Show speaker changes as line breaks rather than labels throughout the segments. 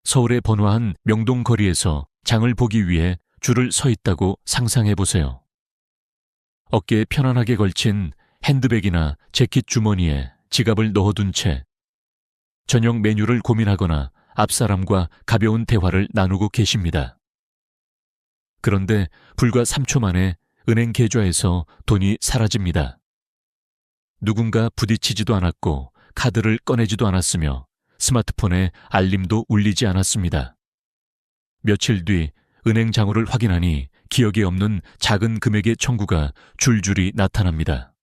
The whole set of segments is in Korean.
서울의 번화한 명동거리에서 장을 보기 위해 줄을 서 있다고 상상해 보세요. 어깨에 편안하게 걸친 핸드백이나 재킷 주머니에 지갑을 넣어둔 채 저녁 메뉴를 고민하거나 앞사람과 가벼운 대화를 나누고 계십니다. 그런데 불과 3초 만에 은행 계좌에서 돈이 사라집니다. 누군가 부딪히지도 않았고 카드를 꺼내지도 않았으며 스마트폰에 알림도 울리지 않았습니다. 며칠 뒤 은행 장부를 확인하니 기억에 없는 작은 금액의 청구가 줄줄이 나타납니다.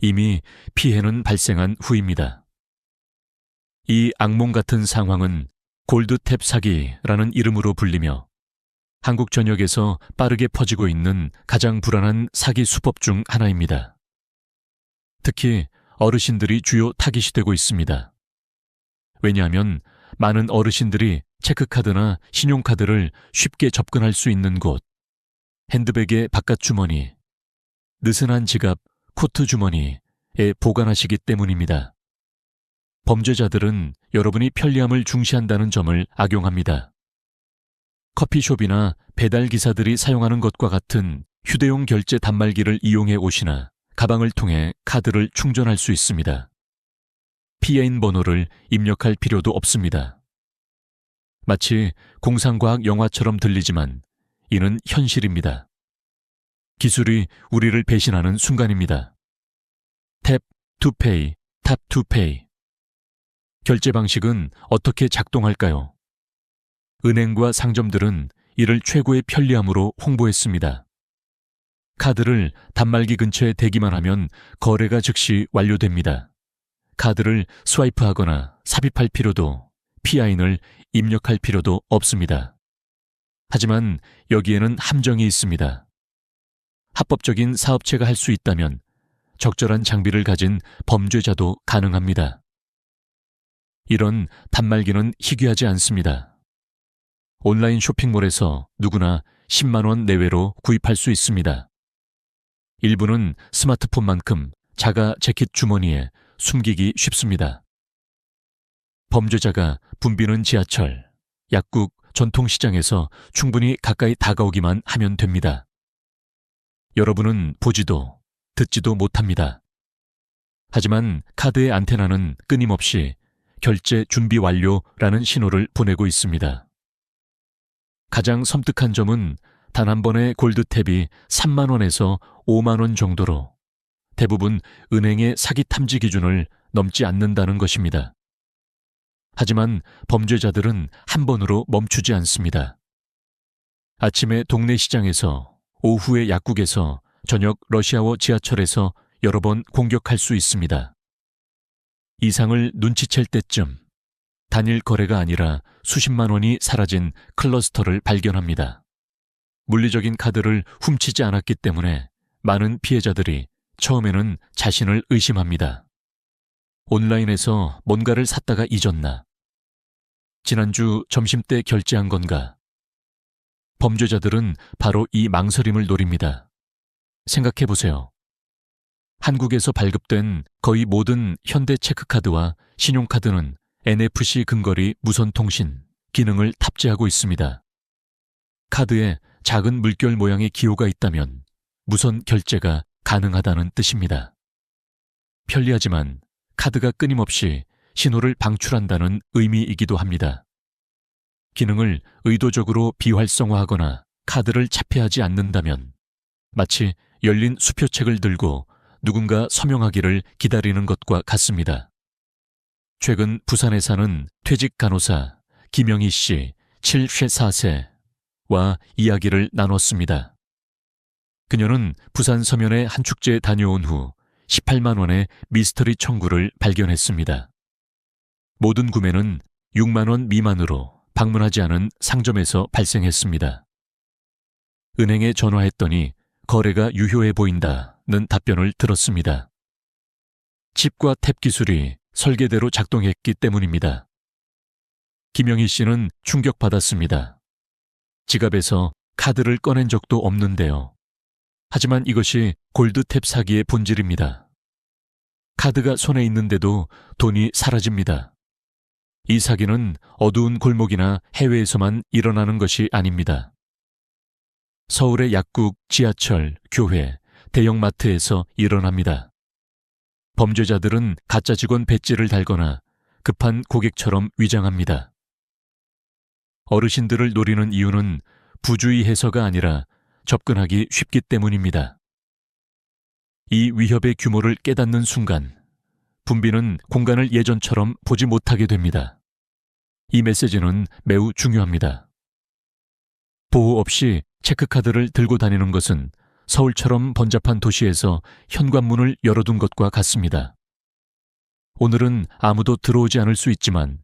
이미 피해는 발생한 후입니다. 이 악몽 같은 상황은 골드탭 사기라는 이름으로 불리며 한국 전역에서 빠르게 퍼지고 있는 가장 불안한 사기 수법 중 하나입니다. 특히 어르신들이 주요 타깃이 되고 있습니다. 왜냐하면 많은 어르신들이 체크카드나 신용카드를 쉽게 접근할 수 있는 곳, 핸드백의 바깥 주머니, 느슨한 지갑, 코트 주머니에 보관하시기 때문입니다. 범죄자들은 여러분이 편리함을 중시한다는 점을 악용합니다. 커피숍이나 배달기사들이 사용하는 것과 같은 휴대용 결제 단말기를 이용해 오시나 가방을 통해 카드를 충전할 수 있습니다. 피해인 번호를 입력할 필요도 없습니다. 마치 공상과학 영화처럼 들리지만 이는 현실입니다. 기술이 우리를 배신하는 순간입니다. 탭 투 페이, 탑 투 페이. 결제 방식은 어떻게 작동할까요? 은행과 상점들은 이를 최고의 편리함으로 홍보했습니다. 카드를 단말기 근처에 대기만 하면 거래가 즉시 완료됩니다. 카드를 스와이프하거나 삽입할 필요도, PIN을 입력할 필요도 없습니다. 하지만 여기에는 함정이 있습니다. 합법적인 사업체가 할 수 있다면 적절한 장비를 가진 범죄자도 가능합니다. 이런 단말기는 희귀하지 않습니다. 온라인 쇼핑몰에서 누구나 10만 원 내외로 구입할 수 있습니다. 일부는 스마트폰만큼 자가 재킷 주머니에 숨기기 쉽습니다. 범죄자가 붐비는 지하철, 약국, 전통시장에서 충분히 가까이 다가오기만 하면 됩니다. 여러분은 보지도 듣지도 못합니다. 하지만 카드의 안테나는 끊임없이 결제 준비 완료라는 신호를 보내고 있습니다. 가장 섬뜩한 점은 단 한 번의 골드탭이 3만 원에서 5만 원 정도로 대부분 은행의 사기 탐지 기준을 넘지 않는다는 것입니다. 하지만 범죄자들은 한 번으로 멈추지 않습니다. 아침에 동네 시장에서, 오후에 약국에서, 저녁 러시아워 지하철에서 여러 번 공격할 수 있습니다. 이상을 눈치챌 때쯤 단일 거래가 아니라 수십만 원이 사라진 클러스터를 발견합니다. 물리적인 카드를 훔치지 않았기 때문에 많은 피해자들이 처음에는 자신을 의심합니다. 온라인에서 뭔가를 샀다가 잊었나? 지난주 점심때 결제한 건가? 범죄자들은 바로 이 망설임을 노립니다. 생각해보세요. 한국에서 발급된 거의 모든 현대 체크카드와 신용카드는 NFC 근거리 무선통신 기능을 탑재하고 있습니다. 카드에 작은 물결 모양의 기호가 있다면 무선 결제가 가능하다는 뜻입니다. 편리하지만 카드가 끊임없이 신호를 방출한다는 의미이기도 합니다. 기능을 의도적으로 비활성화하거나 카드를 차폐하지 않는다면 마치 열린 수표책을 들고 누군가 서명하기를 기다리는 것과 같습니다. 최근 부산에 사는 퇴직 간호사 김영희 씨 74세와 이야기를 나눴습니다. 그녀는 부산 서면의 한 축제에 다녀온 후 18만 원의 미스터리 청구를 발견했습니다. 모든 구매는 6만 원 미만으로 방문하지 않은 상점에서 발생했습니다. 은행에 전화했더니 거래가 유효해 보인다는 답변을 들었습니다. 칩과 탭 기술이 설계대로 작동했기 때문입니다. 김영희 씨는 충격받았습니다. 지갑에서 카드를 꺼낸 적도 없는데요. 하지만 이것이 골드탭 사기의 본질입니다. 카드가 손에 있는데도 돈이 사라집니다. 이 사기는 어두운 골목이나 해외에서만 일어나는 것이 아닙니다. 서울의 약국, 지하철, 교회, 대형마트에서 일어납니다. 범죄자들은 가짜 직원 배지를 달거나 급한 고객처럼 위장합니다. 어르신들을 노리는 이유는 부주의해서가 아니라 접근하기 쉽기 때문입니다. 이 위협의 규모를 깨닫는 순간 분비는 공간을 예전처럼 보지 못하게 됩니다. 이 메시지는 매우 중요합니다. 보호 없이 체크카드를 들고 다니는 것은 서울처럼 번잡한 도시에서 현관문을 열어둔 것과 같습니다. 오늘은 아무도 들어오지 않을 수 있지만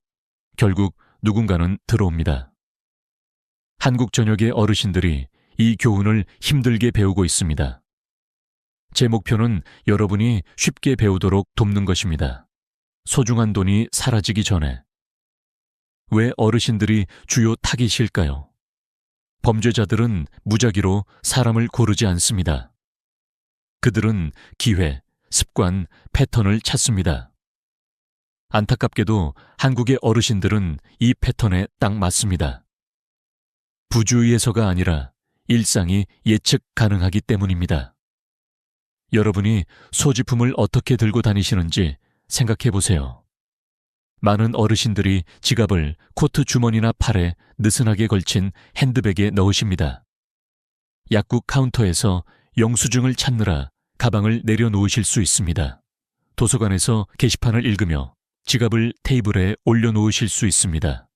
결국 누군가는 들어옵니다. 한국 전역의 어르신들이 이 교훈을 힘들게 배우고 있습니다. 제 목표는 여러분이 쉽게 배우도록 돕는 것입니다. 소중한 돈이 사라지기 전에. 왜 어르신들이 주요 타깃일까요? 범죄자들은 무작위로 사람을 고르지 않습니다. 그들은 기회, 습관, 패턴을 찾습니다. 안타깝게도 한국의 어르신들은 이 패턴에 딱 맞습니다. 부주의해서가 아니라 일상이 예측 가능하기 때문입니다. 여러분이 소지품을 어떻게 들고 다니시는지 생각해 보세요. 많은 어르신들이 지갑을 코트 주머니나 팔에 느슨하게 걸친 핸드백에 넣으십니다. 약국 카운터에서 영수증을 찾느라 가방을 내려놓으실 수 있습니다. 도서관에서 게시판을 읽으며 지갑을 테이블에 올려놓으실 수 있습니다.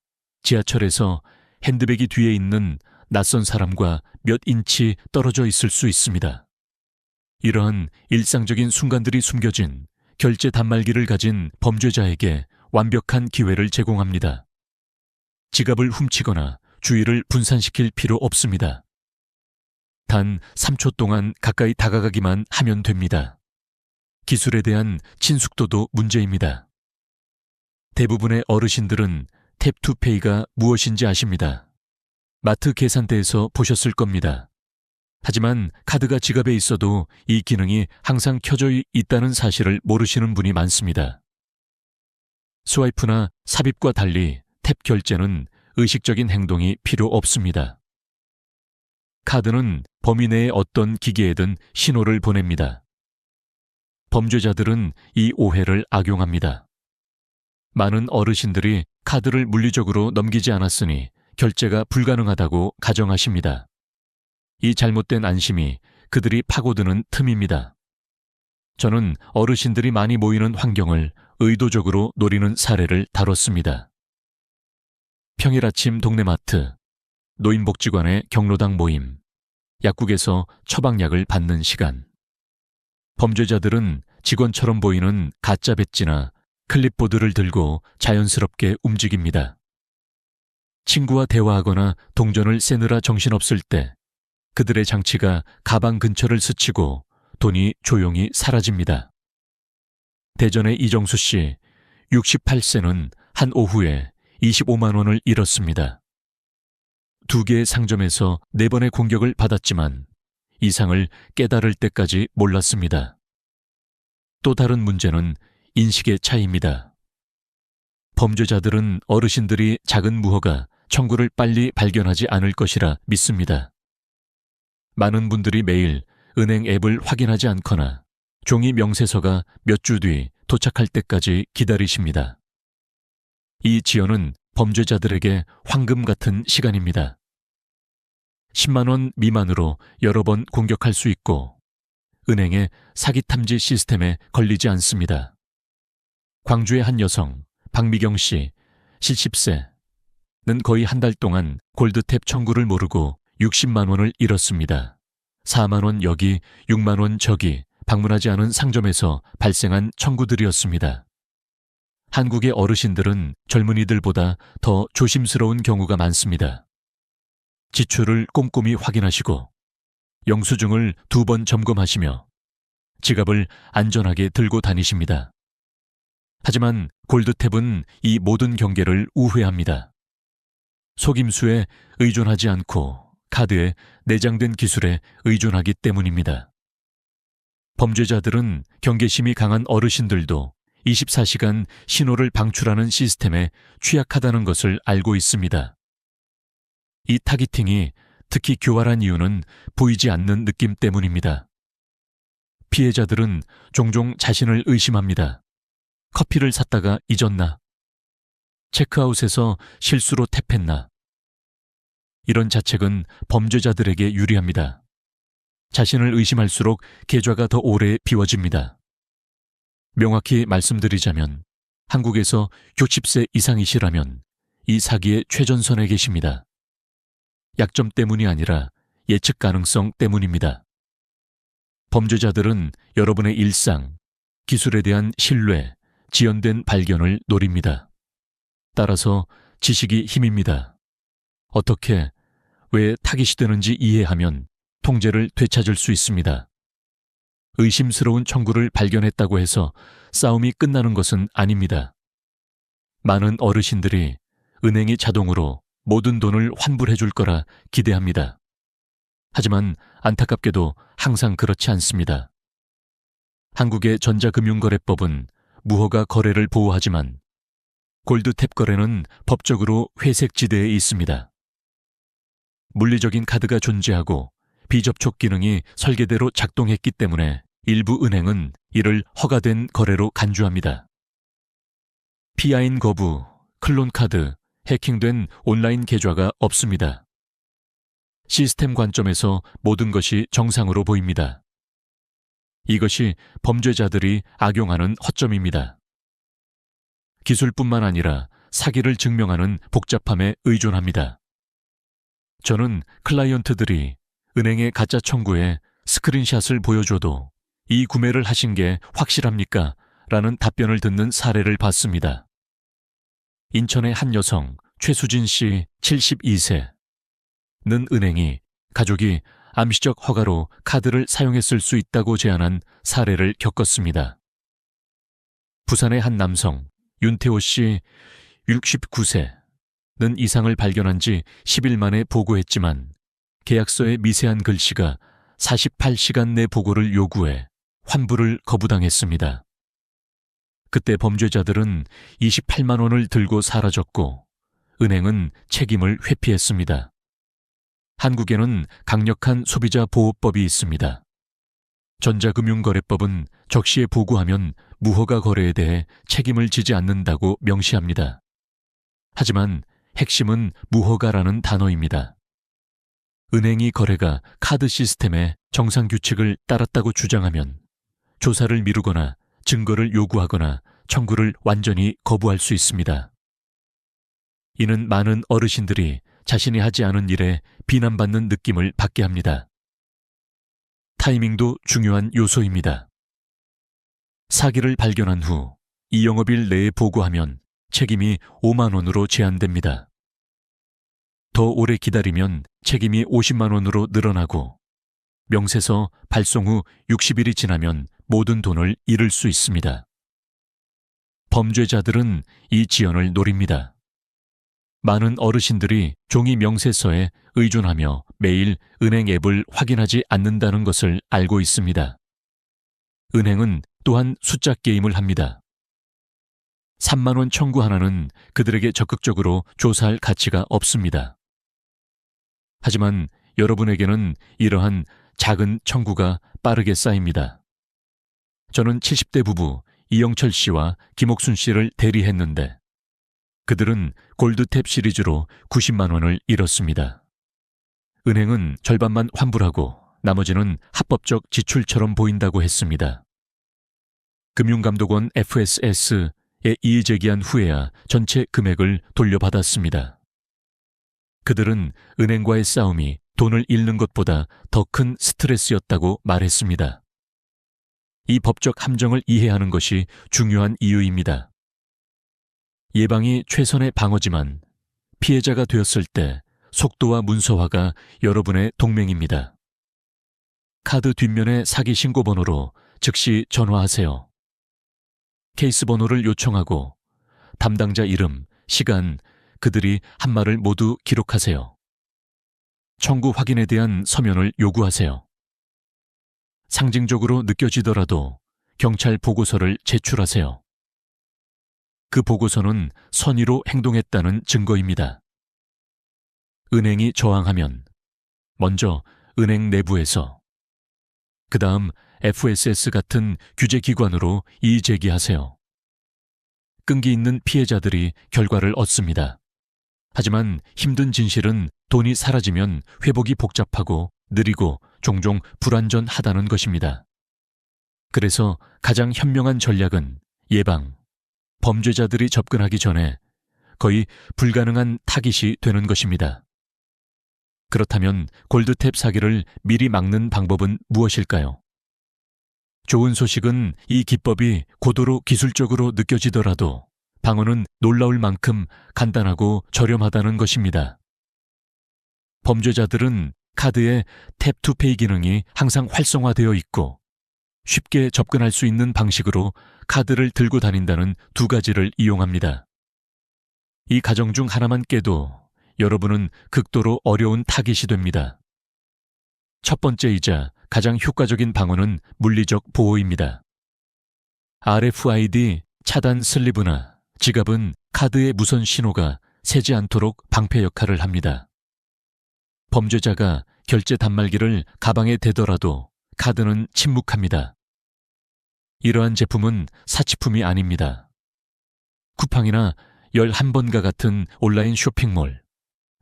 지하철에서 핸드백이 뒤에 있는 낯선 사람과 몇 인치 떨어져 있을 수 있습니다. 이러한 일상적인 순간들이 숨겨진 결제 단말기를 가진 범죄자에게 완벽한 기회를 제공합니다. 지갑을 훔치거나 주의를 분산시킬 필요 없습니다. 단 3초 동안 가까이 다가가기만 하면 됩니다. 기술에 대한 친숙도도 문제입니다. 대부분의 어르신들은 탭투페이가 무엇인지 아십니다. 마트 계산대에서 보셨을 겁니다. 하지만 카드가 지갑에 있어도 이 기능이 항상 켜져 있다는 사실을 모르시는 분이 많습니다. 스와이프나 삽입과 달리 탭 결제는 의식적인 행동이 필요 없습니다. 카드는 범위 내의 어떤 기기에든 신호를 보냅니다. 범죄자들은 이 오해를 악용합니다. 많은 어르신들이 카드를 물리적으로 넘기지 않았으니 결제가 불가능하다고 가정하십니다. 이 잘못된 안심이 그들이 파고드는 틈입니다. 저는 어르신들이 많이 모이는 환경을 의도적으로 노리는 사례를 다뤘습니다. 평일 아침 동네 마트, 노인복지관의 경로당 모임, 약국에서 처방약을 받는 시간. 범죄자들은 직원처럼 보이는 가짜 배지나 클립보드를 들고 자연스럽게 움직입니다. 친구와 대화하거나 동전을 세느라 정신없을 때 그들의 장치가 가방 근처를 스치고 돈이 조용히 사라집니다. 대전의 이정수 씨, 68세는 한 오후에 25만 원을 잃었습니다. 2개의 상점에서 4번의 공격을 받았지만 이상을 깨달을 때까지 몰랐습니다. 또 다른 문제는 인식의 차이입니다. 범죄자들은 어르신들이 작은 무허가 청구를 빨리 발견하지 않을 것이라 믿습니다. 많은 분들이 매일 은행 앱을 확인하지 않거나 종이 명세서가 몇 주 뒤 도착할 때까지 기다리십니다. 이 지연은 범죄자들에게 황금 같은 시간입니다. 10만 원 미만으로 여러 번 공격할 수 있고 은행의 사기 탐지 시스템에 걸리지 않습니다. 광주의 한 여성, 박미경 씨, 70세는 거의 한 달 동안 골드탭 청구를 모르고 60만 원을 잃었습니다. 4만 원 여기, 6만 원 저기 방문하지 않은 상점에서 발생한 청구들이었습니다. 한국의 어르신들은 젊은이들보다 더 조심스러운 경우가 많습니다. 지출을 꼼꼼히 확인하시고 영수증을 2번 점검하시며 지갑을 안전하게 들고 다니십니다. 하지만 골드탭은 이 모든 경계를 우회합니다. 속임수에 의존하지 않고 카드에 내장된 기술에 의존하기 때문입니다. 범죄자들은 경계심이 강한 어르신들도 24시간 신호를 방출하는 시스템에 취약하다는 것을 알고 있습니다. 이 타깃팅이 특히 교활한 이유는 보이지 않는 느낌 때문입니다. 피해자들은 종종 자신을 의심합니다. 커피를 샀다가 잊었나? 체크아웃에서 실수로 탭했나? 이런 자책은 범죄자들에게 유리합니다. 자신을 의심할수록 계좌가 더 오래 비워집니다. 명확히 말씀드리자면 한국에서 60세 이상이시라면 이 사기의 최전선에 계십니다. 약점 때문이 아니라 예측 가능성 때문입니다. 범죄자들은 여러분의 일상, 기술에 대한 신뢰, 지연된 발견을 노립니다. 따라서 지식이 힘입니다. 어떻게, 왜 타깃이 되는지 이해하면 통제를 되찾을 수 있습니다. 의심스러운 청구를 발견했다고 해서 싸움이 끝나는 것은 아닙니다. 많은 어르신들이 은행이 자동으로 모든 돈을 환불해 줄 거라 기대합니다. 하지만 안타깝게도 항상 그렇지 않습니다. 한국의 전자금융거래법은 무허가 거래를 보호하지만 골드탭 거래는 법적으로 회색 지대에 있습니다. 물리적인 카드가 존재하고 비접촉 기능이 설계대로 작동했기 때문에 일부 은행은 이를 허가된 거래로 간주합니다. 피아인 거부, 클론 카드, 해킹된 온라인 계좌가 없습니다. 시스템 관점에서 모든 것이 정상으로 보입니다. 이것이 범죄자들이 악용하는 허점입니다. 기술뿐만 아니라 사기를 증명하는 복잡함에 의존합니다. 저는 클라이언트들이 은행의 가짜 청구에 스크린샷을 보여줘도 이 구매를 하신 게 확실합니까? 라는 답변을 듣는 사례를 봤습니다. 인천의 한 여성 최수진 씨 72세는 은행이 가족이 암시적 허가로 카드를 사용했을 수 있다고 제안한 사례를 겪었습니다. 부산의 한 남성 윤태호 씨 69세는 이상을 발견한 지 10일 만에 보고했지만 계약서의 미세한 글씨가 48시간 내 보고를 요구해 환불을 거부당했습니다. 그때 범죄자들은 28만 원을 들고 사라졌고 은행은 책임을 회피했습니다. 한국에는 강력한 소비자 보호법이 있습니다. 전자금융거래법은 적시에 보고하면 무허가 거래에 대해 책임을 지지 않는다고 명시합니다. 하지만 핵심은 무허가라는 단어입니다. 은행이 거래가 카드 시스템의 정상 규칙을 따랐다고 주장하면 조사를 미루거나 증거를 요구하거나 청구를 완전히 거부할 수 있습니다. 이는 많은 어르신들이 자신이 하지 않은 일에 비난받는 느낌을 받게 합니다. 타이밍도 중요한 요소입니다. 사기를 발견한 후 이 영업일 내에 보고하면 책임이 5만 원으로 제한됩니다. 더 오래 기다리면 책임이 50만 원으로 늘어나고 명세서 발송 후 60일이 지나면 모든 돈을 잃을 수 있습니다. 범죄자들은 이 지연을 노립니다. 많은 어르신들이 종이 명세서에 의존하며 매일 은행 앱을 확인하지 않는다는 것을 알고 있습니다. 은행은 또한 숫자 게임을 합니다. 3만 원 청구 하나는 그들에게 적극적으로 조사할 가치가 없습니다. 하지만 여러분에게는 이러한 작은 청구가 빠르게 쌓입니다. 저는 70대 부부 이영철 씨와 김옥순 씨를 대리했는데 그들은 골드탭 시리즈로 90만 원을 잃었습니다. 은행은 절반만 환불하고 나머지는 합법적 지출처럼 보인다고 했습니다. 금융감독원 FSS에 이의 제기한 후에야 전체 금액을 돌려받았습니다. 그들은 은행과의 싸움이 돈을 잃는 것보다 더 큰 스트레스였다고 말했습니다. 이 법적 함정을 이해하는 것이 중요한 이유입니다. 예방이 최선의 방어지만 피해자가 되었을 때 속도와 문서화가 여러분의 동맹입니다. 카드 뒷면의 사기 신고 번호로 즉시 전화하세요. 케이스 번호를 요청하고 담당자 이름, 시간, 그들이 한 말을 모두 기록하세요. 청구 확인에 대한 서면을 요구하세요. 상징적으로 느껴지더라도 경찰 보고서를 제출하세요. 그 보고서는 선의로 행동했다는 증거입니다. 은행이 저항하면 먼저 은행 내부에서, 그 다음 FSS 같은 규제기관으로 이의 제기하세요. 끈기 있는 피해자들이 결과를 얻습니다. 하지만 힘든 진실은 돈이 사라지면 회복이 복잡하고 느리고 종종 불완전하다는 것입니다. 그래서 가장 현명한 전략은 예방, 범죄자들이 접근하기 전에 거의 불가능한 타깃이 되는 것입니다. 그렇다면 골드탭 사기를 미리 막는 방법은 무엇일까요? 좋은 소식은 이 기법이 고도로 기술적으로 느껴지더라도 방어는 놀라울 만큼 간단하고 저렴하다는 것입니다. 범죄자들은 카드에 탭투페이 기능이 항상 활성화되어 있고 쉽게 접근할 수 있는 방식으로 카드를 들고 다닌다는 두 가지를 이용합니다. 이 가정 중 하나만 깨도 여러분은 극도로 어려운 타깃이 됩니다. 첫 번째이자 가장 효과적인 방어는 물리적 보호입니다. RFID 차단 슬리브나 지갑은 카드의 무선 신호가 새지 않도록 방패 역할을 합니다. 범죄자가 결제 단말기를 가방에 대더라도 카드는 침묵합니다. 이러한 제품은 사치품이 아닙니다. 쿠팡이나 11번가 같은 온라인 쇼핑몰,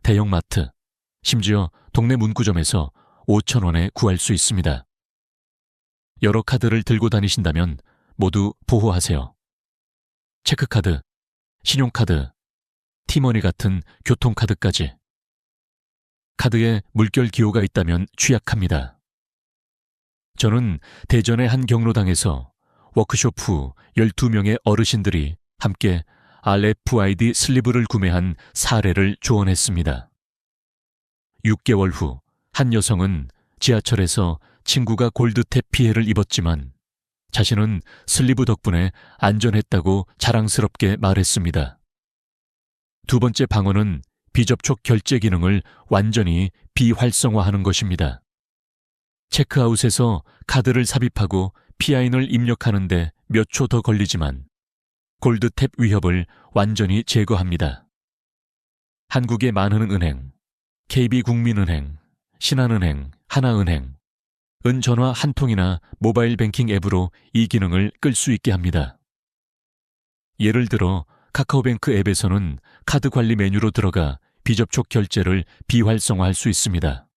대형마트, 심지어 동네 문구점에서 5,000원에 구할 수 있습니다. 여러 카드를 들고 다니신다면 모두 보호하세요. 체크카드, 신용카드, 티머니 같은 교통카드까지. 카드에 물결 기호가 있다면 취약합니다. 저는 대전의 한 경로당에서 워크숍 후 12명의 어르신들이 함께 RFID 슬리브를 구매한 사례를 조언했습니다. 6개월 후 한 여성은 지하철에서 친구가 골드탭 피해를 입었지만 자신은 슬리브 덕분에 안전했다고 자랑스럽게 말했습니다. 두 번째 방어는 비접촉 결제 기능을 완전히 비활성화하는 것입니다. 체크아웃에서 카드를 삽입하고 PIN을 입력하는데 몇 초 더 걸리지만 골드탭 위협을 완전히 제거합니다. 한국의 많은 은행, KB국민은행, 신한은행, 하나은행, 은전화 한 통이나 모바일 뱅킹 앱으로 이 기능을 끌 수 있게 합니다. 예를 들어 카카오뱅크 앱에서는 카드 관리 메뉴로 들어가 비접촉 결제를 비활성화할 수 있습니다.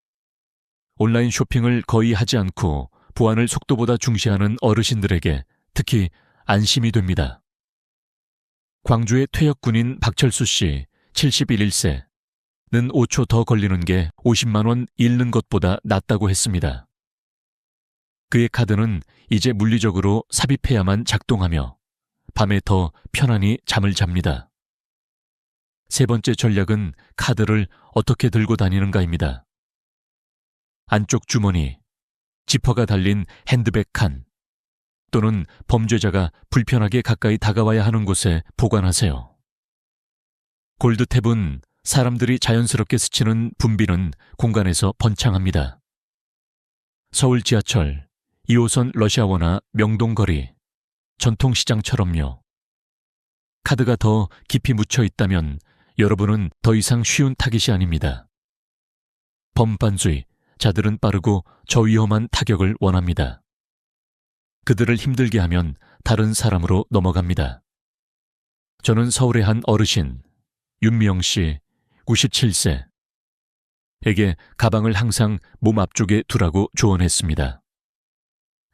온라인 쇼핑을 거의 하지 않고 보안을 속도보다 중시하는 어르신들에게 특히 안심이 됩니다. 광주의 퇴역군인 박철수 씨 71세 는 5초 더 걸리는 게 50만 원 잃는 것보다 낫다고 했습니다. 그의 카드는 이제 물리적으로 삽입해야만 작동하며 밤에 더 편안히 잠을 잡니다. 세 번째 전략은 카드를 어떻게 들고 다니는가입니다. 안쪽 주머니, 지퍼가 달린 핸드백 칸 또는 범죄자가 불편하게 가까이 다가와야 하는 곳에 보관하세요. 골드탭은 사람들이 자연스럽게 스치는 붐비는 공간에서 번창합니다. 서울 지하철, 2호선 러시아워나 명동거리, 전통시장처럼요. 카드가 더 깊이 묻혀 있다면 여러분은 더 이상 쉬운 타깃이 아닙니다. 범반주의, 자들은 빠르고 저위험한 타격을 원합니다. 그들을 힘들게 하면 다른 사람으로 넘어갑니다. 저는 서울의 한 어르신, 윤미영 씨, 97세, 에게 가방을 항상 몸 앞쪽에 두라고 조언했습니다.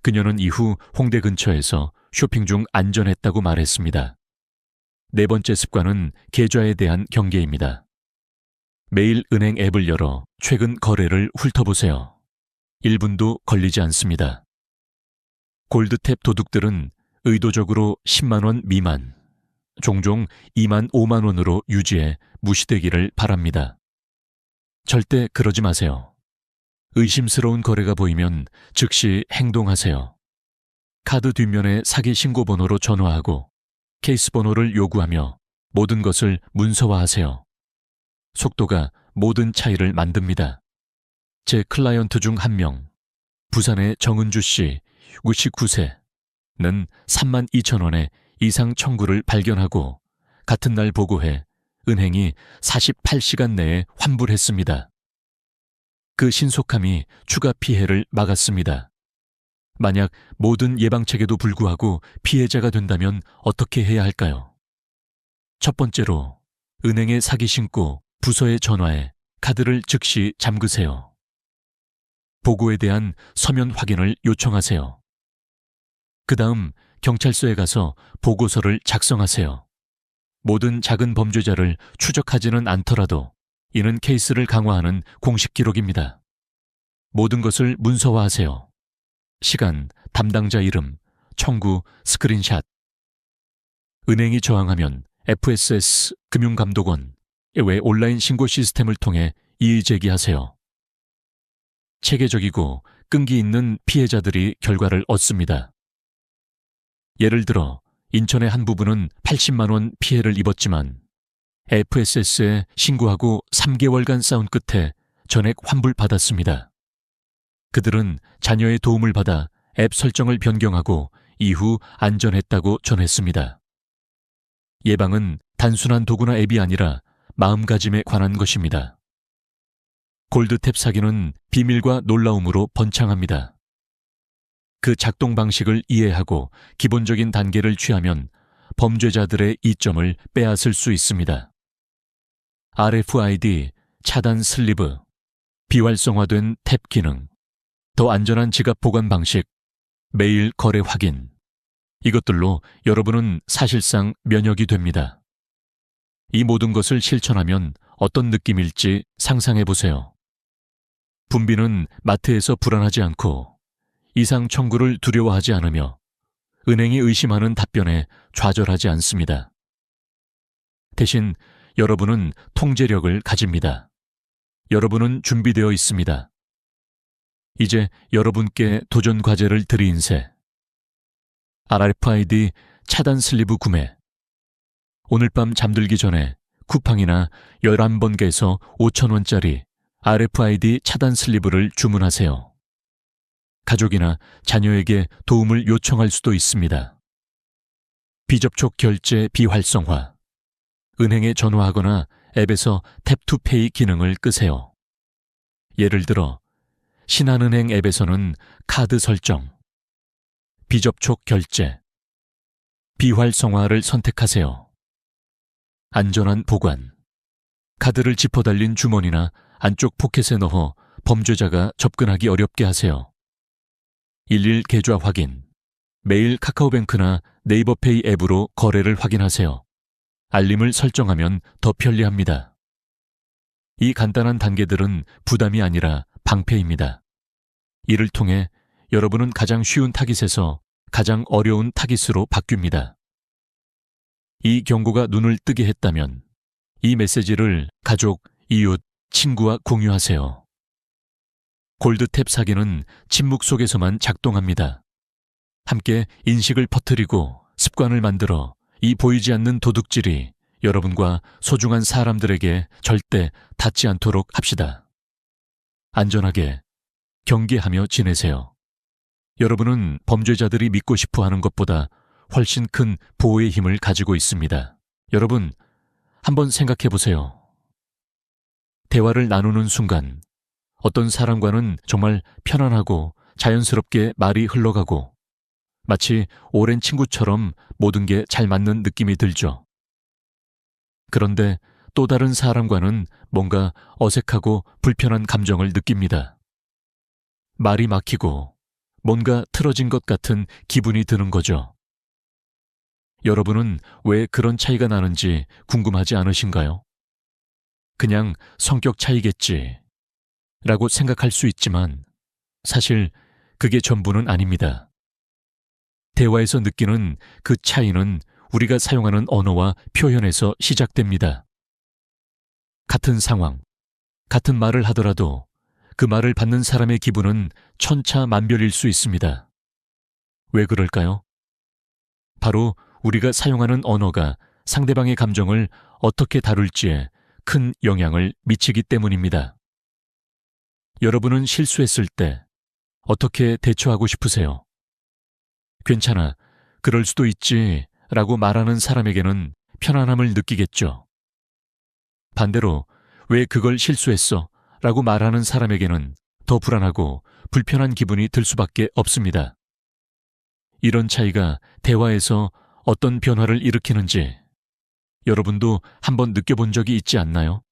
그녀는 이후 홍대 근처에서 쇼핑 중 안전했다고 말했습니다. 네 번째 습관은 계좌에 대한 경계입니다. 매일 은행 앱을 열어 최근 거래를 훑어보세요. 1분도 걸리지 않습니다. 골드탭 도둑들은 의도적으로 10만 원 미만, 종종 2만 5만 원으로 유지해 무시되기를 바랍니다. 절대 그러지 마세요. 의심스러운 거래가 보이면 즉시 행동하세요. 카드 뒷면에 사기 신고 번호로 전화하고 케이스 번호를 요구하며 모든 것을 문서화하세요. 속도가 모든 차이를 만듭니다. 제 클라이언트 중 한 명, 부산의 정은주 씨, 59세는 32,000원의 이상 청구를 발견하고 같은 날 보고해 은행이 48시간 내에 환불했습니다. 그 신속함이 추가 피해를 막았습니다. 만약 모든 예방책에도 불구하고 피해자가 된다면 어떻게 해야 할까요? 첫 번째로 은행에 사기 신고 부서에 전화해 카드를 즉시 잠그세요. 보고에 대한 서면 확인을 요청하세요. 그 다음 경찰서에 가서 보고서를 작성하세요. 모든 작은 범죄자를 추적하지는 않더라도 이는 케이스를 강화하는 공식 기록입니다. 모든 것을 문서화하세요. 시간, 담당자 이름, 청구, 스크린샷. 은행이 저항하면 FSS 금융감독원 외 온라인 신고 시스템을 통해 이의 제기하세요. 체계적이고 끈기 있는 피해자들이 결과를 얻습니다. 예를 들어 인천의 한 부부는 80만 원 피해를 입었지만 FSS에 신고하고 3개월간 싸운 끝에 전액 환불받았습니다. 그들은 자녀의 도움을 받아 앱 설정을 변경하고 이후 안전했다고 전했습니다. 예방은 단순한 도구나 앱이 아니라 마음가짐에 관한 것입니다. 골드탭 사기는 비밀과 놀라움으로 번창합니다. 그 작동 방식을 이해하고 기본적인 단계를 취하면 범죄자들의 이점을 빼앗을 수 있습니다. RFID, 차단 슬리브, 비활성화된 탭 기능, 더 안전한 지갑 보관 방식, 매일 거래 확인. 이것들로 여러분은 사실상 면역이 됩니다. 이 모든 것을 실천하면 어떤 느낌일지 상상해 보세요. 분비는 마트에서 불안하지 않고 이상 청구를 두려워하지 않으며 은행이 의심하는 답변에 좌절하지 않습니다. 대신 여러분은 통제력을 가집니다. 여러분은 준비되어 있습니다. 이제 여러분께 도전 과제를 드리인세. RFID 차단 슬리브 구매. 오늘 밤 잠들기 전에 쿠팡이나 11번개에서 5,000원짜리 RFID 차단 슬리브를 주문하세요. 가족이나 자녀에게 도움을 요청할 수도 있습니다. 비접촉 결제 비활성화. 은행에 전화하거나 앱에서 탭투페이 기능을 끄세요. 예를 들어 신한은행 앱에서는 카드 설정, 비접촉 결제, 비활성화를 선택하세요. 안전한 보관. 카드를 지퍼 달린 주머니나 안쪽 포켓에 넣어 범죄자가 접근하기 어렵게 하세요. 일일 계좌 확인. 매일 카카오뱅크나 네이버페이 앱으로 거래를 확인하세요. 알림을 설정하면 더 편리합니다. 이 간단한 단계들은 부담이 아니라 방패입니다. 이를 통해 여러분은 가장 쉬운 타깃에서 가장 어려운 타깃으로 바뀝니다. 이 경고가 눈을 뜨게 했다면 이 메시지를 가족, 이웃, 친구와 공유하세요. 골드탭 사기는 침묵 속에서만 작동합니다. 함께 인식을 퍼뜨리고 습관을 만들어 이 보이지 않는 도둑질이 여러분과 소중한 사람들에게 절대 닿지 않도록 합시다. 안전하게, 경계하며 지내세요. 여러분은 범죄자들이 믿고 싶어 하는 것보다 훨씬 큰 보호의 힘을 가지고 있습니다. 여러분, 한번 생각해 보세요. 대화를 나누는 순간 어떤 사람과는 정말 편안하고 자연스럽게 말이 흘러가고 마치 오랜 친구처럼 모든 게 잘 맞는 느낌이 들죠. 그런데 또 다른 사람과는 뭔가 어색하고 불편한 감정을 느낍니다. 말이 막히고 뭔가 틀어진 것 같은 기분이 드는 거죠. 여러분은 왜 그런 차이가 나는지 궁금하지 않으신가요? 그냥 성격 차이겠지 라고 생각할 수 있지만 사실 그게 전부는 아닙니다. 대화에서 느끼는 그 차이는 우리가 사용하는 언어와 표현에서 시작됩니다. 같은 상황, 같은 말을 하더라도 그 말을 받는 사람의 기분은 천차만별일 수 있습니다. 왜 그럴까요? 바로 우리가 사용하는 언어가 상대방의 감정을 어떻게 다룰지에 큰 영향을 미치기 때문입니다. 여러분은 실수했을 때 어떻게 대처하고 싶으세요? 괜찮아, 그럴 수도 있지 라고 말하는 사람에게는 편안함을 느끼겠죠. 반대로 왜 그걸 실수했어? 라고 말하는 사람에게는 더 불안하고 불편한 기분이 들 수밖에 없습니다. 이런 차이가 대화에서 어떤 변화를 일으키는지 여러분도 한번 느껴본 적이 있지 않나요?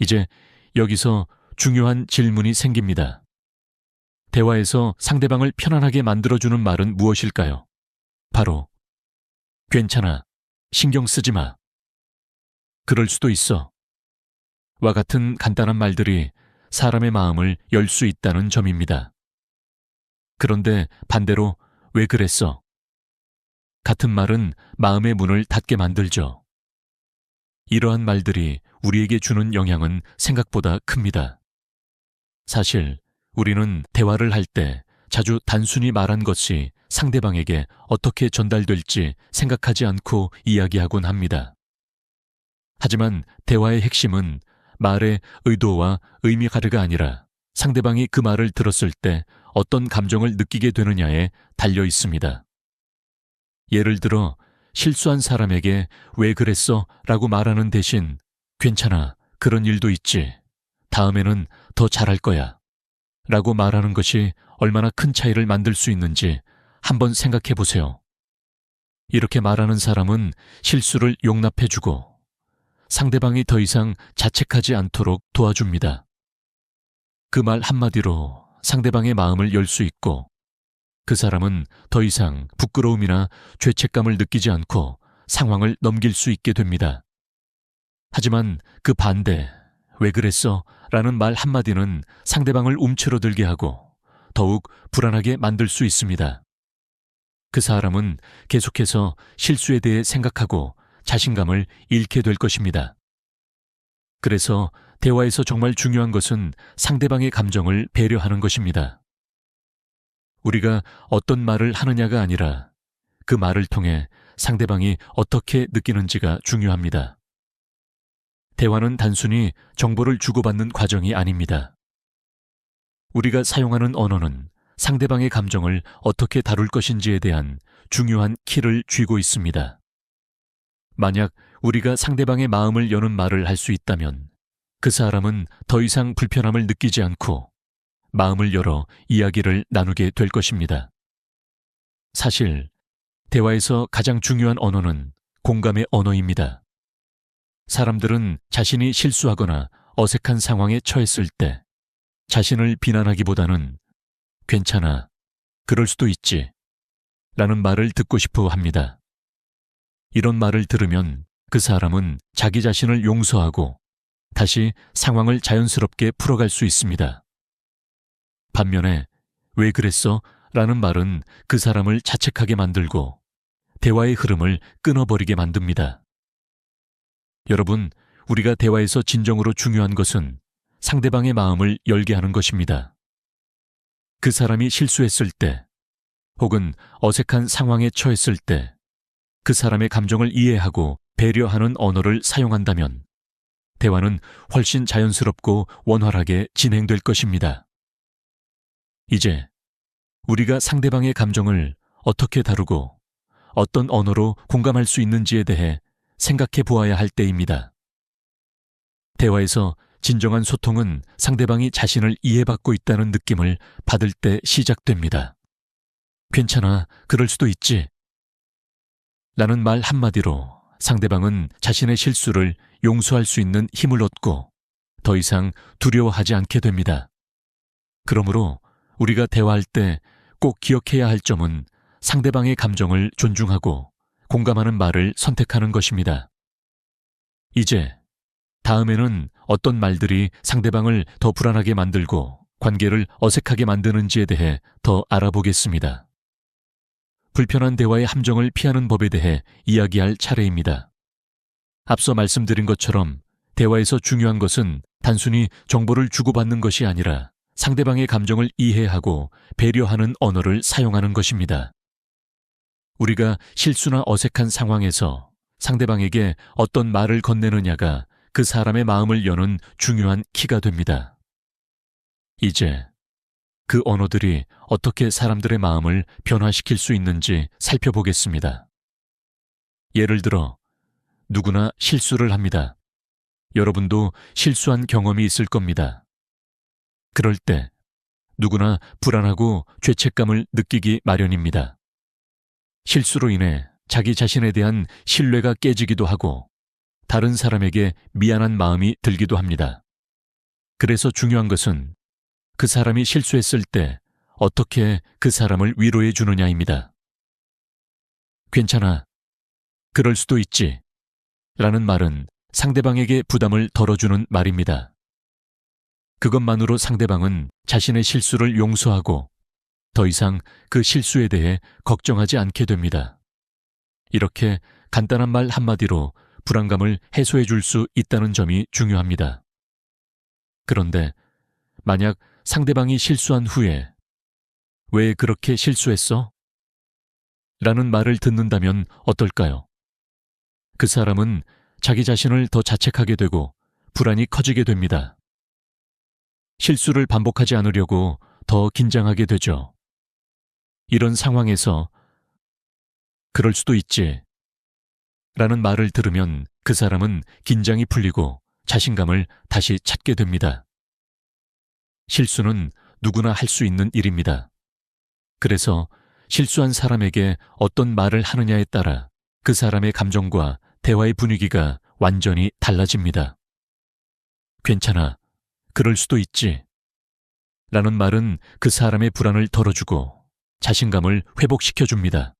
이제 여기서 중요한 질문이 생깁니다. 대화에서 상대방을 편안하게 만들어주는 말은 무엇일까요? 바로 괜찮아, 신경 쓰지 마, 그럴 수도 있어 와 같은 간단한 말들이 사람의 마음을 열 수 있다는 점입니다. 그런데 반대로 왜 그랬어? 같은 말은 마음의 문을 닫게 만들죠. 이러한 말들이 우리에게 주는 영향은 생각보다 큽니다. 사실 우리는 대화를 할 때 자주 단순히 말한 것이 상대방에게 어떻게 전달될지 생각하지 않고 이야기하곤 합니다. 하지만 대화의 핵심은 말의 의도와 의미가르가 아니라 상대방이 그 말을 들었을 때 어떤 감정을 느끼게 되느냐에 달려 있습니다. 예를 들어 실수한 사람에게 왜 그랬어? 라고 말하는 대신 괜찮아, 그런 일도 있지. 다음에는 더 잘할 거야. 라고 말하는 것이 얼마나 큰 차이를 만들 수 있는지 한번 생각해 보세요. 이렇게 말하는 사람은 실수를 용납해주고 상대방이 더 이상 자책하지 않도록 도와줍니다. 그 말 한마디로 상대방의 마음을 열 수 있고 그 사람은 더 이상 부끄러움이나 죄책감을 느끼지 않고 상황을 넘길 수 있게 됩니다. 하지만 그 반대, 왜 그랬어? 라는 말 한마디는 상대방을 움츠러들게 하고 더욱 불안하게 만들 수 있습니다. 그 사람은 계속해서 실수에 대해 생각하고 자신감을 잃게 될 것입니다. 그래서 대화에서 정말 중요한 것은 상대방의 감정을 배려하는 것입니다. 우리가 어떤 말을 하느냐가 아니라 그 말을 통해 상대방이 어떻게 느끼는지가 중요합니다. 대화는 단순히 정보를 주고받는 과정이 아닙니다. 우리가 사용하는 언어는 상대방의 감정을 어떻게 다룰 것인지에 대한 중요한 키를 쥐고 있습니다. 만약 우리가 상대방의 마음을 여는 말을 할 수 있다면 그 사람은 더 이상 불편함을 느끼지 않고 마음을 열어 이야기를 나누게 될 것입니다. 사실 대화에서 가장 중요한 언어는 공감의 언어입니다. 사람들은 자신이 실수하거나 어색한 상황에 처했을 때 자신을 비난하기보다는 괜찮아, 그럴 수도 있지 라는 말을 듣고 싶어 합니다. 이런 말을 들으면 그 사람은 자기 자신을 용서하고 다시 상황을 자연스럽게 풀어갈 수 있습니다. 반면에 왜 그랬어? 라는 말은 그 사람을 자책하게 만들고 대화의 흐름을 끊어버리게 만듭니다. 여러분, 우리가 대화에서 진정으로 중요한 것은 상대방의 마음을 열게 하는 것입니다. 그 사람이 실수했을 때 혹은 어색한 상황에 처했을 때 그 사람의 감정을 이해하고 배려하는 언어를 사용한다면 대화는 훨씬 자연스럽고 원활하게 진행될 것입니다. 이제 우리가 상대방의 감정을 어떻게 다루고 어떤 언어로 공감할 수 있는지에 대해 생각해 보아야 할 때입니다. 대화에서 진정한 소통은 상대방이 자신을 이해받고 있다는 느낌을 받을 때 시작됩니다. 괜찮아, 그럴 수도 있지. 라는 말 한마디로 상대방은 자신의 실수를 용서할 수 있는 힘을 얻고 더 이상 두려워하지 않게 됩니다. 그러므로 우리가 대화할 때 꼭 기억해야 할 점은 상대방의 감정을 존중하고 공감하는 말을 선택하는 것입니다. 이제 다음에는 어떤 말들이 상대방을 더 불안하게 만들고 관계를 어색하게 만드는지에 대해 더 알아보겠습니다. 불편한 대화의 함정을 피하는 법에 대해 이야기할 차례입니다. 앞서 말씀드린 것처럼 대화에서 중요한 것은 단순히 정보를 주고받는 것이 아니라 상대방의 감정을 이해하고 배려하는 언어를 사용하는 것입니다. 우리가 실수나 어색한 상황에서 상대방에게 어떤 말을 건네느냐가 그 사람의 마음을 여는 중요한 키가 됩니다. 이제 그 언어들이 어떻게 사람들의 마음을 변화시킬 수 있는지 살펴보겠습니다. 예를 들어 누구나 실수를 합니다. 여러분도 실수한 경험이 있을 겁니다. 그럴 때 누구나 불안하고 죄책감을 느끼기 마련입니다. 실수로 인해 자기 자신에 대한 신뢰가 깨지기도 하고 다른 사람에게 미안한 마음이 들기도 합니다. 그래서 중요한 것은 그 사람이 실수했을 때 어떻게 그 사람을 위로해 주느냐입니다. 괜찮아. 그럴 수도 있지. 라는 말은 상대방에게 부담을 덜어주는 말입니다. 그것만으로 상대방은 자신의 실수를 용서하고 더 이상 그 실수에 대해 걱정하지 않게 됩니다. 이렇게 간단한 말 한마디로 불안감을 해소해 줄 수 있다는 점이 중요합니다. 그런데 만약 상대방이 실수한 후에 왜 그렇게 실수했어? 라는 말을 듣는다면 어떨까요? 그 사람은 자기 자신을 더 자책하게 되고 불안이 커지게 됩니다. 실수를 반복하지 않으려고 더 긴장하게 되죠. 이런 상황에서 그럴 수도 있지 라는 말을 들으면 그 사람은 긴장이 풀리고 자신감을 다시 찾게 됩니다. 실수는 누구나 할 수 있는 일입니다. 그래서 실수한 사람에게 어떤 말을 하느냐에 따라 그 사람의 감정과 대화의 분위기가 완전히 달라집니다. 괜찮아. 그럴 수도 있지. 라는 말은 그 사람의 불안을 덜어주고 자신감을 회복시켜줍니다.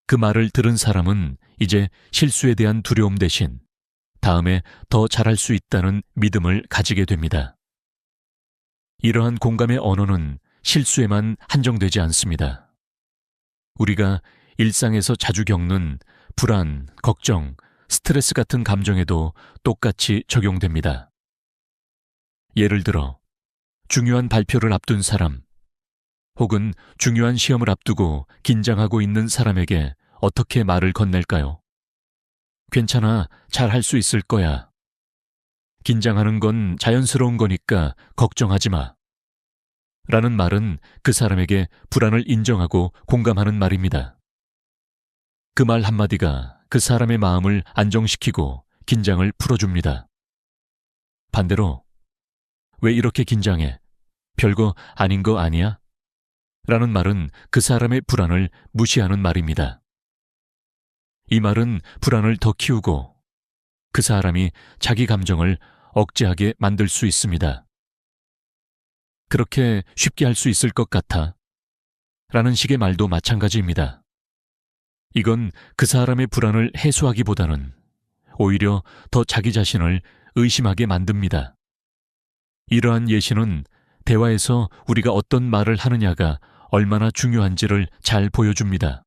그 말을 들은 사람은 이제 실수에 대한 두려움 대신 다음에 더 잘할 수 있다는 믿음을 가지게 됩니다. 이러한 공감의 언어는 실수에만 한정되지 않습니다. 우리가 일상에서 자주 겪는 불안, 걱정, 스트레스 같은 감정에도 똑같이 적용됩니다. 예를 들어, 중요한 발표를 앞둔 사람, 혹은 중요한 시험을 앞두고 긴장하고 있는 사람에게 어떻게 말을 건넬까요? 괜찮아, 잘 할 수 있을 거야. 긴장하는 건 자연스러운 거니까 걱정하지 마. 라는 말은 그 사람에게 불안을 인정하고 공감하는 말입니다. 그 말 한마디가 그 사람의 마음을 안정시키고 긴장을 풀어줍니다. 반대로, 왜 이렇게 긴장해? 별거 아닌 거 아니야? 라는 말은 그 사람의 불안을 무시하는 말입니다. 이 말은 불안을 더 키우고 그 사람이 자기 감정을 억제하게 만들 수 있습니다. 그렇게 쉽게 할 수 있을 것 같아. 라는 식의 말도 마찬가지입니다. 이건 그 사람의 불안을 해소하기보다는 오히려 더 자기 자신을 의심하게 만듭니다. 이러한 예시는 대화에서 우리가 어떤 말을 하느냐가 얼마나 중요한지를 잘 보여줍니다.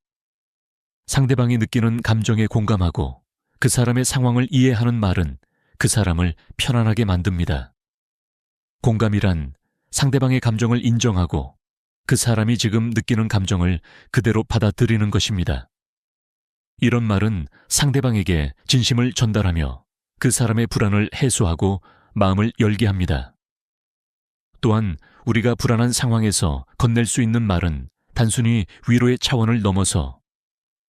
상대방이 느끼는 감정에 공감하고 그 사람의 상황을 이해하는 말은 그 사람을 편안하게 만듭니다. 공감이란 상대방의 감정을 인정하고 그 사람이 지금 느끼는 감정을 그대로 받아들이는 것입니다. 이런 말은 상대방에게 진심을 전달하며 그 사람의 불안을 해소하고 마음을 열게 합니다. 또한 우리가 불안한 상황에서 건넬 수 있는 말은 단순히 위로의 차원을 넘어서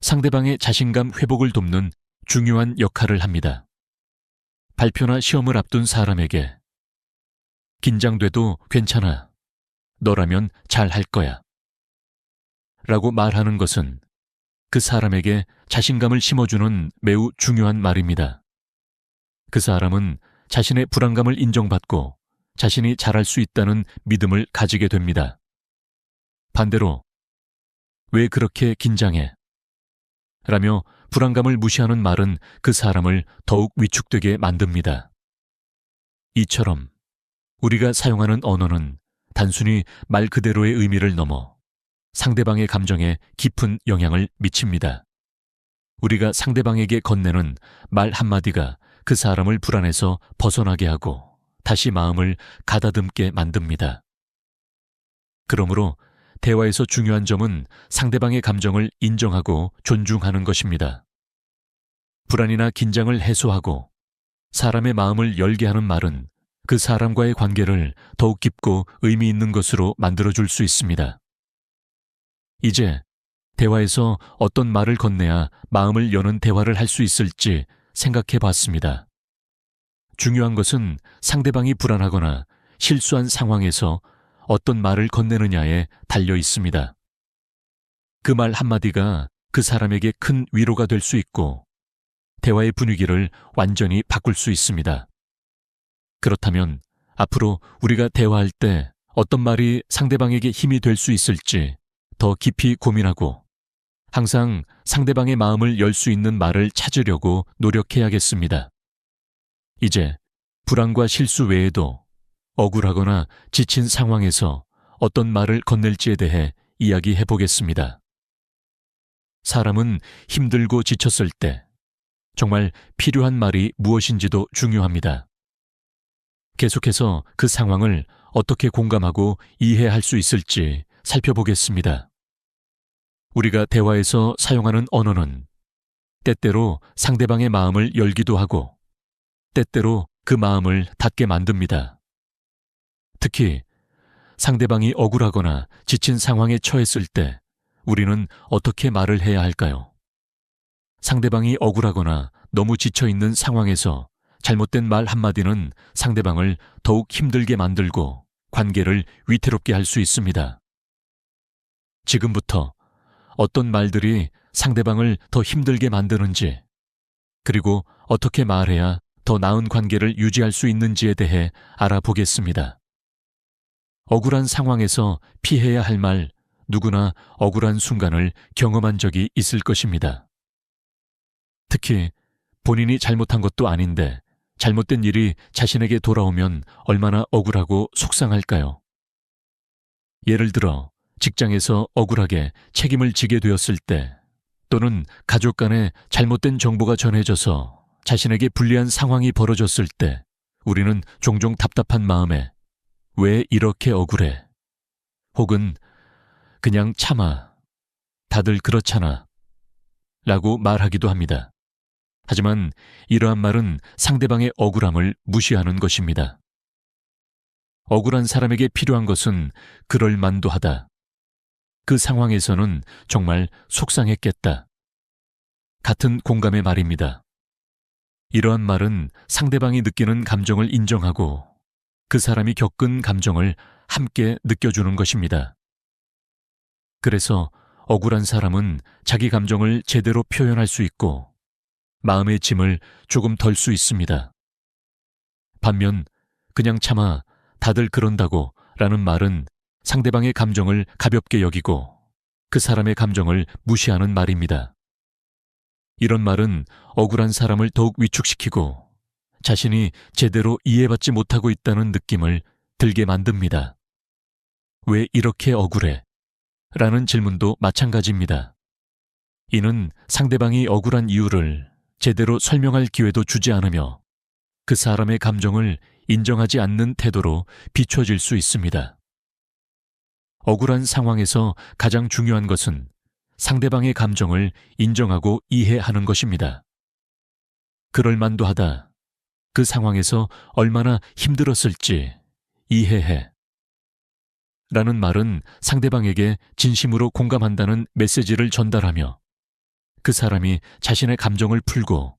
상대방의 자신감 회복을 돕는 중요한 역할을 합니다. 발표나 시험을 앞둔 사람에게 긴장돼도 괜찮아. 너라면 잘 할 거야. 라고 말하는 것은 그 사람에게 자신감을 심어주는 매우 중요한 말입니다. 그 사람은 자신의 불안감을 인정받고 자신이 잘할 수 있다는 믿음을 가지게 됩니다. 반대로, 왜 그렇게 긴장해? 라며 불안감을 무시하는 말은 그 사람을 더욱 위축되게 만듭니다. 이처럼 우리가 사용하는 언어는 단순히 말 그대로의 의미를 넘어 상대방의 감정에 깊은 영향을 미칩니다. 우리가 상대방에게 건네는 말 한마디가 그 사람을 불안에서 벗어나게 하고 다시 마음을 가다듬게 만듭니다. 그러므로 대화에서 중요한 점은 상대방의 감정을 인정하고 존중하는 것입니다. 불안이나 긴장을 해소하고 사람의 마음을 열게 하는 말은 그 사람과의 관계를 더욱 깊고 의미 있는 것으로 만들어줄 수 있습니다. 이제 대화에서 어떤 말을 건네야 마음을 여는 대화를 할 수 있을지 생각해 봤습니다. 중요한 것은 상대방이 불안하거나 실수한 상황에서 어떤 말을 건네느냐에 달려 있습니다. 그 말 한마디가 그 사람에게 큰 위로가 될 수 있고 대화의 분위기를 완전히 바꿀 수 있습니다. 그렇다면 앞으로 우리가 대화할 때 어떤 말이 상대방에게 힘이 될 수 있을지 더 깊이 고민하고 항상 상대방의 마음을 열 수 있는 말을 찾으려고 노력해야겠습니다. 이제 불안과 실수 외에도 억울하거나 지친 상황에서 어떤 말을 건넬지에 대해 이야기해 보겠습니다. 사람은 힘들고 지쳤을 때 정말 필요한 말이 무엇인지도 중요합니다. 계속해서 그 상황을 어떻게 공감하고 이해할 수 있을지 살펴보겠습니다. 우리가 대화에서 사용하는 언어는 때때로 상대방의 마음을 열기도 하고 때때로 그 마음을 닫게 만듭니다. 특히 상대방이 억울하거나 지친 상황에 처했을 때 우리는 어떻게 말을 해야 할까요? 상대방이 억울하거나 너무 지쳐있는 상황에서 잘못된 말 한마디는 상대방을 더욱 힘들게 만들고 관계를 위태롭게 할 수 있습니다. 지금부터 어떤 말들이 상대방을 더 힘들게 만드는지, 그리고 어떻게 말해야 더 나은 관계를 유지할 수 있는지에 대해 알아보겠습니다. 억울한 상황에서 피해야 할 말, 누구나 억울한 순간을 경험한 적이 있을 것입니다. 특히 본인이 잘못한 것도 아닌데 잘못된 일이 자신에게 돌아오면 얼마나 억울하고 속상할까요? 예를 들어 직장에서 억울하게 책임을 지게 되었을 때, 또는 가족 간에 잘못된 정보가 전해져서 자신에게 불리한 상황이 벌어졌을 때 우리는 종종 답답한 마음에 왜 이렇게 억울해? 혹은 그냥 참아. 다들 그렇잖아. 라고 말하기도 합니다. 하지만 이러한 말은 상대방의 억울함을 무시하는 것입니다. 억울한 사람에게 필요한 것은 그럴 만도 하다. 그 상황에서는 정말 속상했겠다. 같은 공감의 말입니다. 이러한 말은 상대방이 느끼는 감정을 인정하고 그 사람이 겪은 감정을 함께 느껴주는 것입니다. 그래서 억울한 사람은 자기 감정을 제대로 표현할 수 있고 마음의 짐을 조금 덜 수 있습니다. 반면 그냥 참아, 다들 그런다고 라는 말은 상대방의 감정을 가볍게 여기고 그 사람의 감정을 무시하는 말입니다. 이런 말은 억울한 사람을 더욱 위축시키고 자신이 제대로 이해받지 못하고 있다는 느낌을 들게 만듭니다. 왜 이렇게 억울해? 라는 질문도 마찬가지입니다. 이는 상대방이 억울한 이유를 제대로 설명할 기회도 주지 않으며 그 사람의 감정을 인정하지 않는 태도로 비춰질 수 있습니다. 억울한 상황에서 가장 중요한 것은 상대방의 감정을 인정하고 이해하는 것입니다. 그럴 만도 하다. 그 상황에서 얼마나 힘들었을지 이해해. 라는 말은 상대방에게 진심으로 공감한다는 메시지를 전달하며 그 사람이 자신의 감정을 풀고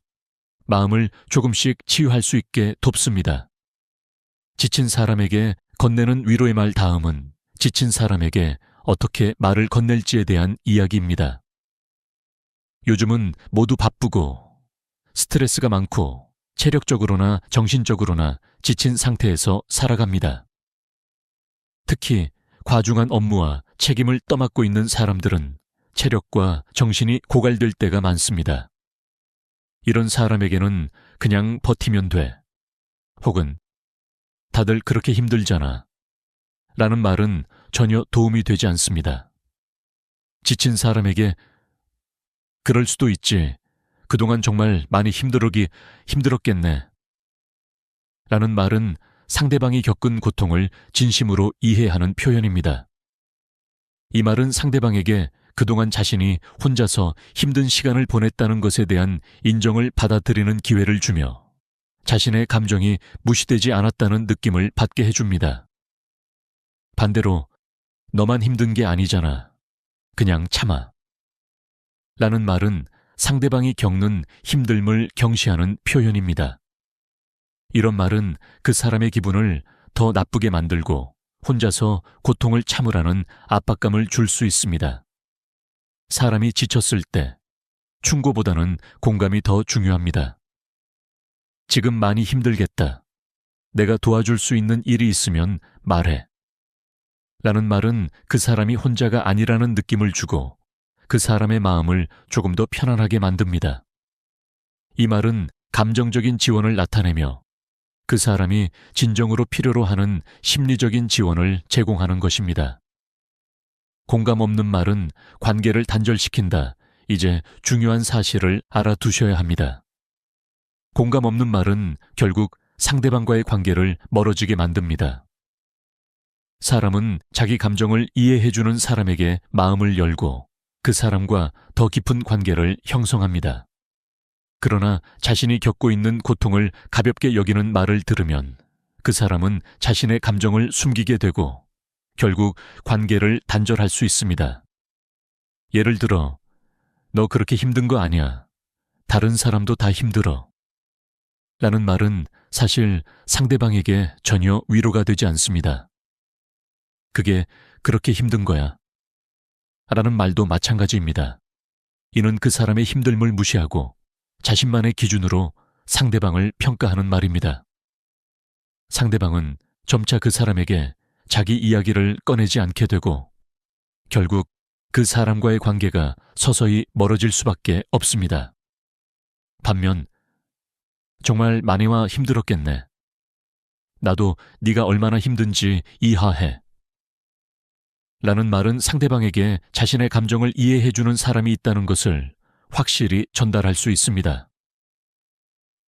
마음을 조금씩 치유할 수 있게 돕습니다. 지친 사람에게 건네는 위로의 말 다음은 지친 사람에게 어떻게 말을 건넬지에 대한 이야기입니다. 요즘은 모두 바쁘고 스트레스가 많고 체력적으로나 정신적으로나 지친 상태에서 살아갑니다. 특히 과중한 업무와 책임을 떠맡고 있는 사람들은 체력과 정신이 고갈될 때가 많습니다. 이런 사람에게는 그냥 버티면 돼. 혹은 다들 그렇게 힘들잖아. 라는 말은 전혀 도움이 되지 않습니다. 지친 사람에게 그럴 수도 있지. 그동안 정말 많이 힘들었겠네. 라는 말은 상대방이 겪은 고통을 진심으로 이해하는 표현입니다. 이 말은 상대방에게 그동안 자신이 혼자서 힘든 시간을 보냈다는 것에 대한 인정을 받아들이는 기회를 주며 자신의 감정이 무시되지 않았다는 느낌을 받게 해줍니다. 반대로 너만 힘든 게 아니잖아. 그냥 참아. 라는 말은 상대방이 겪는 힘듦을 경시하는 표현입니다. 이런 말은 그 사람의 기분을 더 나쁘게 만들고 혼자서 고통을 참으라는 압박감을 줄 수 있습니다. 사람이 지쳤을 때 충고보다는 공감이 더 중요합니다. 지금 많이 힘들겠다. 내가 도와줄 수 있는 일이 있으면 말해. 라는 말은 그 사람이 혼자가 아니라는 느낌을 주고 그 사람의 마음을 조금 더 편안하게 만듭니다. 이 말은 감정적인 지원을 나타내며 그 사람이 진정으로 필요로 하는 심리적인 지원을 제공하는 것입니다. 공감 없는 말은 관계를 단절시킨다. 이제 중요한 사실을 알아두셔야 합니다. 공감 없는 말은 결국 상대방과의 관계를 멀어지게 만듭니다. 사람은 자기 감정을 이해해주는 사람에게 마음을 열고 그 사람과 더 깊은 관계를 형성합니다. 그러나 자신이 겪고 있는 고통을 가볍게 여기는 말을 들으면 그 사람은 자신의 감정을 숨기게 되고 결국 관계를 단절할 수 있습니다. 예를 들어, 너 그렇게 힘든 거 아니야. 다른 사람도 다 힘들어. 라는 말은 사실 상대방에게 전혀 위로가 되지 않습니다. 그게 그렇게 힘든 거야. 라는 말도 마찬가지입니다. 이는 그 사람의 힘듦을 무시하고 자신만의 기준으로 상대방을 평가하는 말입니다. 상대방은 점차 그 사람에게 자기 이야기를 꺼내지 않게 되고 결국 그 사람과의 관계가 서서히 멀어질 수밖에 없습니다. 반면 정말 많이와 힘들었겠네. 나도 네가 얼마나 힘든지 이해해. 라는 말은 상대방에게 자신의 감정을 이해해주는 사람이 있다는 것을 확실히 전달할 수 있습니다.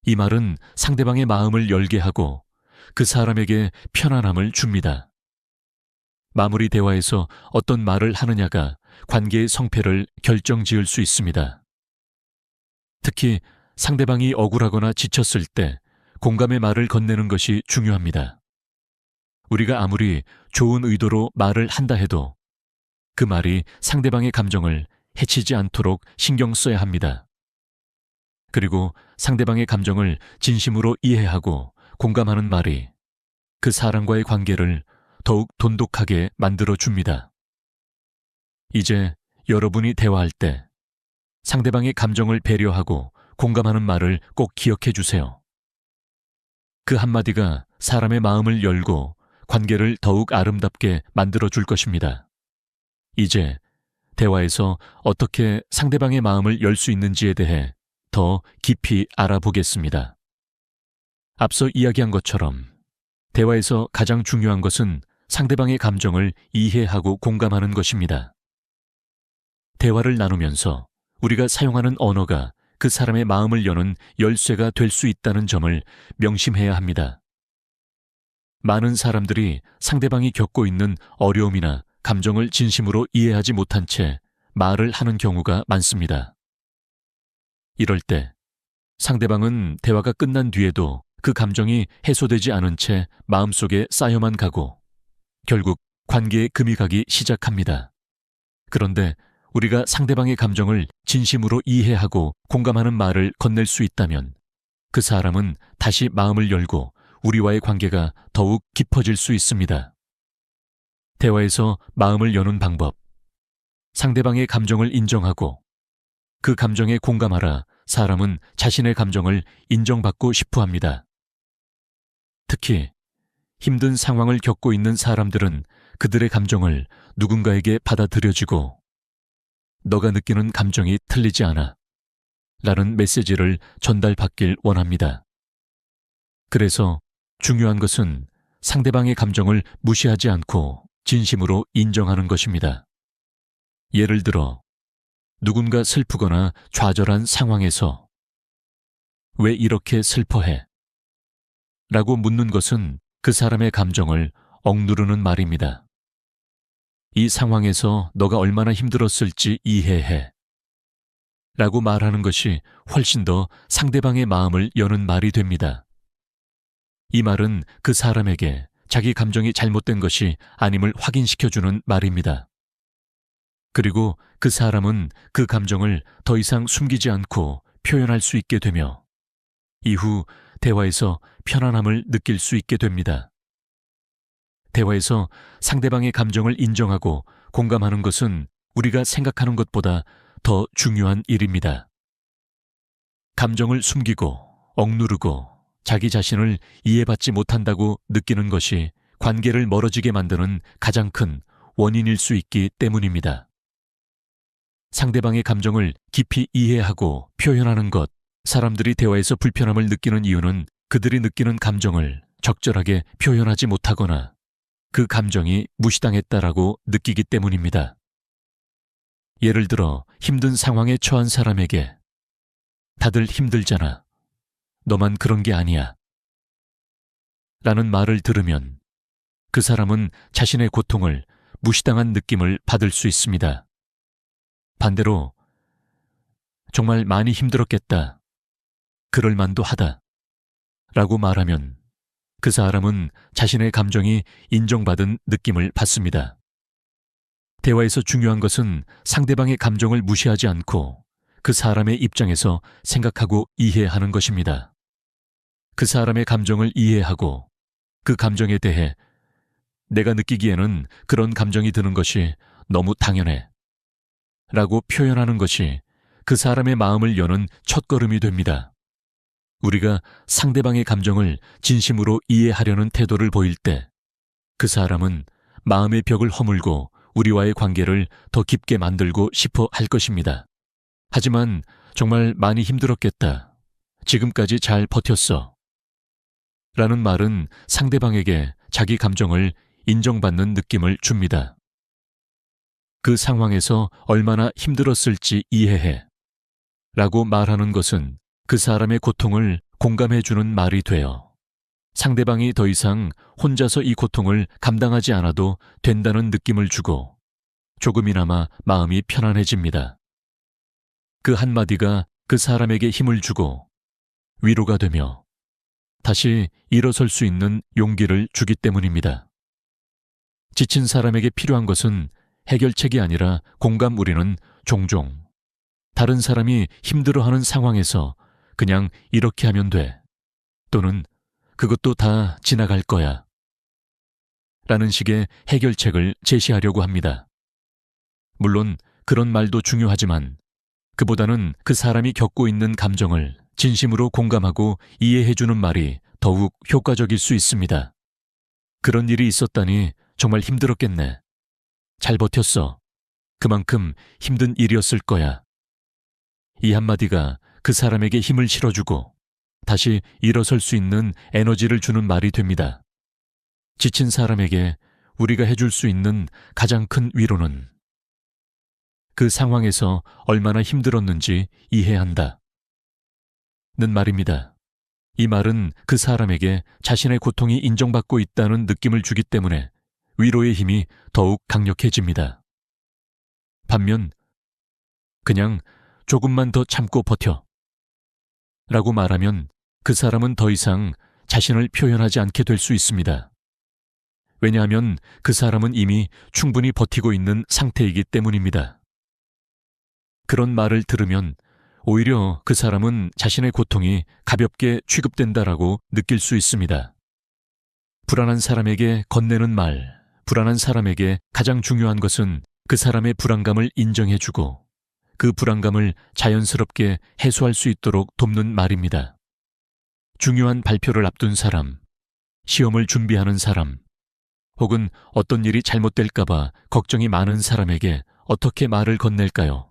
이 말은 상대방의 마음을 열게 하고 그 사람에게 편안함을 줍니다. 마무리 대화에서 어떤 말을 하느냐가 관계의 성패를 결정지을 수 있습니다. 특히 상대방이 억울하거나 지쳤을 때 공감의 말을 건네는 것이 중요합니다. 우리가 아무리 좋은 의도로 말을 한다 해도 그 말이 상대방의 감정을 해치지 않도록 신경 써야 합니다. 그리고 상대방의 감정을 진심으로 이해하고 공감하는 말이 그 사람과의 관계를 더욱 돈독하게 만들어줍니다. 이제 여러분이 대화할 때 상대방의 감정을 배려하고 공감하는 말을 꼭 기억해 주세요. 그 한마디가 사람의 마음을 열고 관계를 더욱 아름답게 만들어줄 것입니다. 이제 대화에서 어떻게 상대방의 마음을 열 수 있는지에 대해 더 깊이 알아보겠습니다. 앞서 이야기한 것처럼 대화에서 가장 중요한 것은 상대방의 감정을 이해하고 공감하는 것입니다. 대화를 나누면서 우리가 사용하는 언어가 그 사람의 마음을 여는 열쇠가 될 수 있다는 점을 명심해야 합니다. 많은 사람들이 상대방이 겪고 있는 어려움이나 감정을 진심으로 이해하지 못한 채 말을 하는 경우가 많습니다. 이럴 때 상대방은 대화가 끝난 뒤에도 그 감정이 해소되지 않은 채 마음속에 쌓여만 가고 결국 관계에 금이 가기 시작합니다. 그런데 우리가 상대방의 감정을 진심으로 이해하고 공감하는 말을 건넬 수 있다면 그 사람은 다시 마음을 열고 우리와의 관계가 더욱 깊어질 수 있습니다. 대화에서 마음을 여는 방법. 상대방의 감정을 인정하고 그 감정에 공감하라. 사람은 자신의 감정을 인정받고 싶어 합니다. 특히 힘든 상황을 겪고 있는 사람들은 그들의 감정을 누군가에게 받아들여지고 너가 느끼는 감정이 틀리지 않아 라는 메시지를 전달받길 원합니다. 그래서 중요한 것은 상대방의 감정을 무시하지 않고 진심으로 인정하는 것입니다. 예를 들어 누군가 슬프거나 좌절한 상황에서 왜 이렇게 슬퍼해? 라고 묻는 것은 그 사람의 감정을 억누르는 말입니다. 이 상황에서 너가 얼마나 힘들었을지 이해해. 라고 말하는 것이 훨씬 더 상대방의 마음을 여는 말이 됩니다. 이 말은 그 사람에게 자기 감정이 잘못된 것이 아님을 확인시켜주는 말입니다. 그리고 그 사람은 그 감정을 더 이상 숨기지 않고 표현할 수 있게 되며 이후 대화에서 편안함을 느낄 수 있게 됩니다. 대화에서 상대방의 감정을 인정하고 공감하는 것은 우리가 생각하는 것보다 더 중요한 일입니다. 감정을 숨기고 억누르고 자기 자신을 이해받지 못한다고 느끼는 것이 관계를 멀어지게 만드는 가장 큰 원인일 수 있기 때문입니다. 상대방의 감정을 깊이 이해하고 표현하는 것, 사람들이 대화에서 불편함을 느끼는 이유는 그들이 느끼는 감정을 적절하게 표현하지 못하거나 그 감정이 무시당했다라고 느끼기 때문입니다. 예를 들어 힘든 상황에 처한 사람에게 다들 힘들잖아. 너만 그런 게 아니야. 라는 말을 들으면 그 사람은 자신의 고통을 무시당한 느낌을 받을 수 있습니다. 반대로 정말 많이 힘들었겠다. 그럴 만도 하다. 라고 말하면 그 사람은 자신의 감정이 인정받은 느낌을 받습니다. 대화에서 중요한 것은 상대방의 감정을 무시하지 않고 그 사람의 입장에서 생각하고 이해하는 것입니다. 그 사람의 감정을 이해하고 그 감정에 대해 내가 느끼기에는 그런 감정이 드는 것이 너무 당연해. 라고 표현하는 것이 그 사람의 마음을 여는 첫걸음이 됩니다. 우리가 상대방의 감정을 진심으로 이해하려는 태도를 보일 때 그 사람은 마음의 벽을 허물고 우리와의 관계를 더 깊게 만들고 싶어 할 것입니다. 하지만 정말 많이 힘들었겠다. 지금까지 잘 버텼어. 라는 말은 상대방에게 자기 감정을 인정받는 느낌을 줍니다. 그 상황에서 얼마나 힘들었을지 이해해. 라고 말하는 것은 그 사람의 고통을 공감해주는 말이 되어 상대방이 더 이상 혼자서 이 고통을 감당하지 않아도 된다는 느낌을 주고 조금이나마 마음이 편안해집니다. 그 한마디가 그 사람에게 힘을 주고 위로가 되며 다시 일어설 수 있는 용기를 주기 때문입니다. 지친 사람에게 필요한 것은 해결책이 아니라 공감. 우리는 종종 다른 사람이 힘들어하는 상황에서 그냥 이렇게 하면 돼. 또는 그것도 다 지나갈 거야. 라는 식의 해결책을 제시하려고 합니다. 물론 그런 말도 중요하지만 그보다는 그 사람이 겪고 있는 감정을 진심으로 공감하고 이해해주는 말이 더욱 효과적일 수 있습니다. 그런 일이 있었다니 정말 힘들었겠네. 잘 버텼어. 그만큼 힘든 일이었을 거야. 이 한마디가 그 사람에게 힘을 실어주고 다시 일어설 수 있는 에너지를 주는 말이 됩니다. 지친 사람에게 우리가 해줄 수 있는 가장 큰 위로는 그 상황에서 얼마나 힘들었는지 이해한다. 는 말입니다. 이 말은 그 사람에게 자신의 고통이 인정받고 있다는 느낌을 주기 때문에 위로의 힘이 더욱 강력해집니다. 반면 그냥 조금만 더 참고 버텨 라고 말하면 그 사람은 더 이상 자신을 표현하지 않게 될 수 있습니다. 왜냐하면 그 사람은 이미 충분히 버티고 있는 상태이기 때문입니다. 그런 말을 들으면 오히려 그 사람은 자신의 고통이 가볍게 취급된다라고 느낄 수 있습니다. 불안한 사람에게 건네는 말, 불안한 사람에게 가장 중요한 것은 그 사람의 불안감을 인정해주고 그 불안감을 자연스럽게 해소할 수 있도록 돕는 말입니다. 중요한 발표를 앞둔 사람, 시험을 준비하는 사람, 혹은 어떤 일이 잘못될까봐 걱정이 많은 사람에게 어떻게 말을 건넬까요?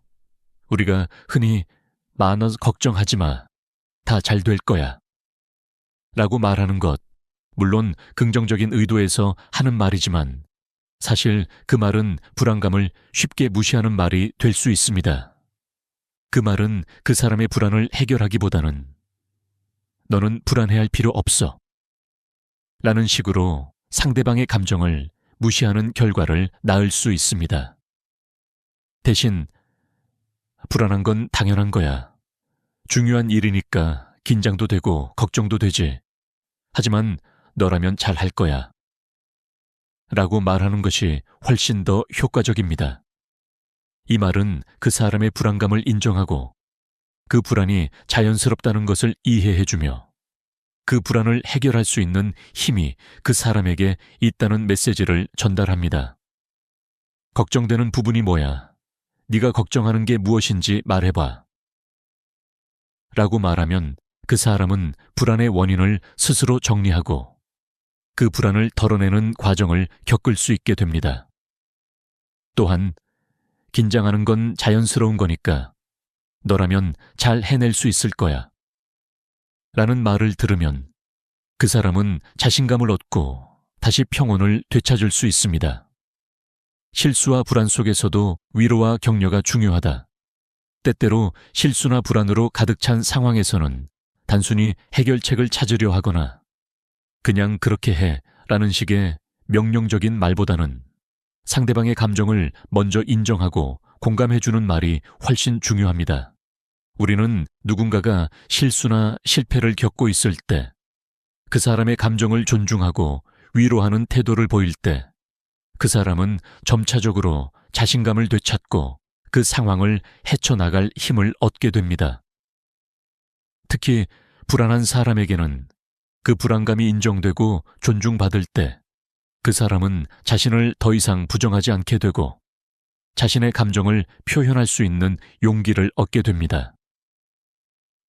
우리가 흔히 많아서 걱정하지 마. 다 잘 될 거야. 라고 말하는 것, 물론 긍정적인 의도에서 하는 말이지만 사실 그 말은 불안감을 쉽게 무시하는 말이 될 수 있습니다. 그 말은 그 사람의 불안을 해결하기보다는 너는 불안해할 필요 없어. 라는 식으로 상대방의 감정을 무시하는 결과를 낳을 수 있습니다. 대신 불안한 건 당연한 거야. 중요한 일이니까 긴장도 되고 걱정도 되지. 하지만 너라면 잘 할 거야. 라고 말하는 것이 훨씬 더 효과적입니다. 이 말은 그 사람의 불안감을 인정하고 그 불안이 자연스럽다는 것을 이해해주며 그 불안을 해결할 수 있는 힘이 그 사람에게 있다는 메시지를 전달합니다. 걱정되는 부분이 뭐야? 네가 걱정하는 게 무엇인지 말해봐. 라고 말하면 그 사람은 불안의 원인을 스스로 정리하고 그 불안을 덜어내는 과정을 겪을 수 있게 됩니다. 또한 긴장하는 건 자연스러운 거니까 너라면 잘 해낼 수 있을 거야. 라는 말을 들으면 그 사람은 자신감을 얻고 다시 평온을 되찾을 수 있습니다. 실수와 불안 속에서도 위로와 격려가 중요하다. 때때로 실수나 불안으로 가득 찬 상황에서는 단순히 해결책을 찾으려 하거나 그냥 그렇게 해 라는 식의 명령적인 말보다는 상대방의 감정을 먼저 인정하고 공감해주는 말이 훨씬 중요합니다. 우리는 누군가가 실수나 실패를 겪고 있을 때 그 사람의 감정을 존중하고 위로하는 태도를 보일 때 그 사람은 점차적으로 자신감을 되찾고 그 상황을 헤쳐나갈 힘을 얻게 됩니다. 특히 불안한 사람에게는 그 불안감이 인정되고 존중받을 때 그 사람은 자신을 더 이상 부정하지 않게 되고 자신의 감정을 표현할 수 있는 용기를 얻게 됩니다.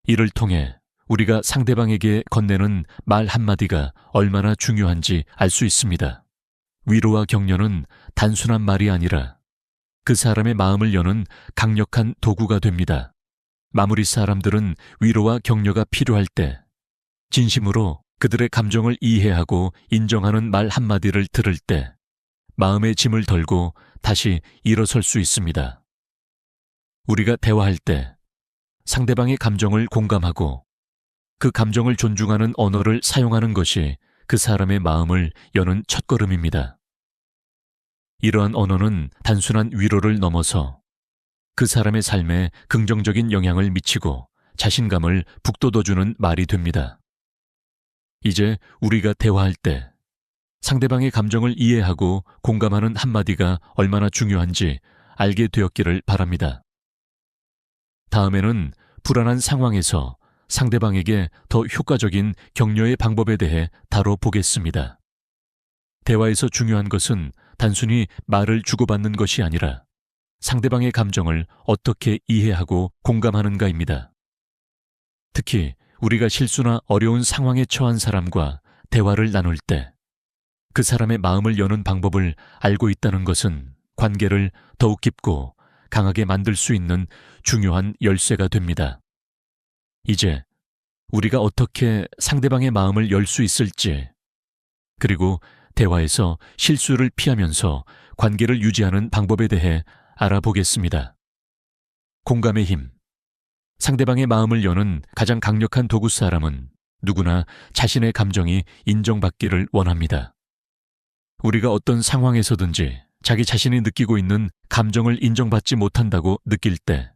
이를 통해 우리가 상대방에게 건네는 말 한마디가 얼마나 중요한지 알 수 있습니다. 위로와 격려는 단순한 말이 아니라 그 사람의 마음을 여는 강력한 도구가 됩니다. 마무리 사람들은 위로와 격려가 필요할 때 진심으로 그들의 감정을 이해하고 인정하는 말 한마디를 들을 때 마음의 짐을 덜고 다시 일어설 수 있습니다. 우리가 대화할 때 상대방의 감정을 공감하고 그 감정을 존중하는 언어를 사용하는 것이 그 사람의 마음을 여는 첫걸음입니다. 이러한 언어는 단순한 위로를 넘어서 그 사람의 삶에 긍정적인 영향을 미치고 자신감을 북돋워주는 말이 됩니다. 이제 우리가 대화할 때 상대방의 감정을 이해하고 공감하는 한마디가 얼마나 중요한지 알게 되었기를 바랍니다. 다음에는 불안한 상황에서 상대방에게 더 효과적인 격려의 방법에 대해 다뤄보겠습니다. 대화에서 중요한 것은 단순히 말을 주고받는 것이 아니라 상대방의 감정을 어떻게 이해하고 공감하는가입니다. 특히 우리가 실수나 어려운 상황에 처한 사람과 대화를 나눌 때 그 사람의 마음을 여는 방법을 알고 있다는 것은 관계를 더욱 깊고 강하게 만들 수 있는 중요한 열쇠가 됩니다. 이제 우리가 어떻게 상대방의 마음을 열 수 있을지, 그리고 대화에서 실수를 피하면서 관계를 유지하는 방법에 대해 알아보겠습니다. 공감의 힘. 상대방의 마음을 여는 가장 강력한 도구 사람은 누구나 자신의 감정이 인정받기를 원합니다. 우리가 어떤 상황에서든지 자기 자신이 느끼고 있는 감정을 인정받지 못한다고 느낄 때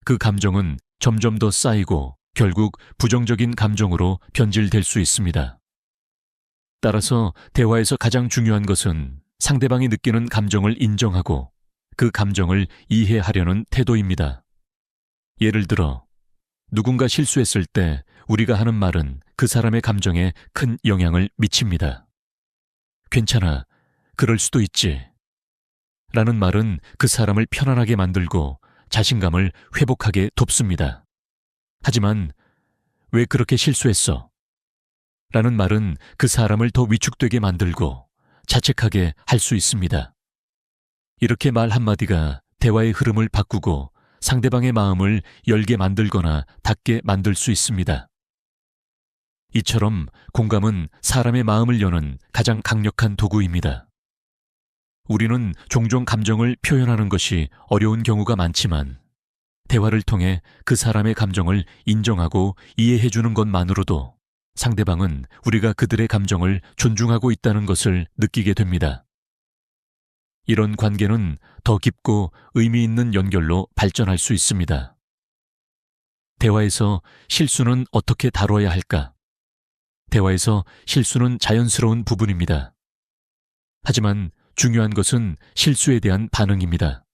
그 감정은 점점 더 쌓이고 결국 부정적인 감정으로 변질될 수 있습니다. 따라서 대화에서 가장 중요한 것은 상대방이 느끼는 감정을 인정하고 그 감정을 이해하려는 태도입니다. 예를 들어 누군가 실수했을 때 우리가 하는 말은 그 사람의 감정에 큰 영향을 미칩니다. 괜찮아, 그럴 수도 있지. 라는 말은 그 사람을 편안하게 만들고 자신감을 회복하게 돕습니다. 하지만 왜 그렇게 실수했어? 라는 말은 그 사람을 더 위축되게 만들고 자책하게 할 수 있습니다. 이렇게 말 한마디가 대화의 흐름을 바꾸고 상대방의 마음을 열게 만들거나 닫게 만들 수 있습니다. 이처럼 공감은 사람의 마음을 여는 가장 강력한 도구입니다. 우리는 종종 감정을 표현하는 것이 어려운 경우가 많지만 대화를 통해 그 사람의 감정을 인정하고 이해해주는 것만으로도 상대방은 우리가 그들의 감정을 존중하고 있다는 것을 느끼게 됩니다. 이런 관계는 더 깊고 의미 있는 연결로 발전할 수 있습니다. 대화에서 실수는 어떻게 다뤄야 할까? 대화에서 실수는 자연스러운 부분입니다. 하지만 중요한 것은 실수에 대한 반응입니다.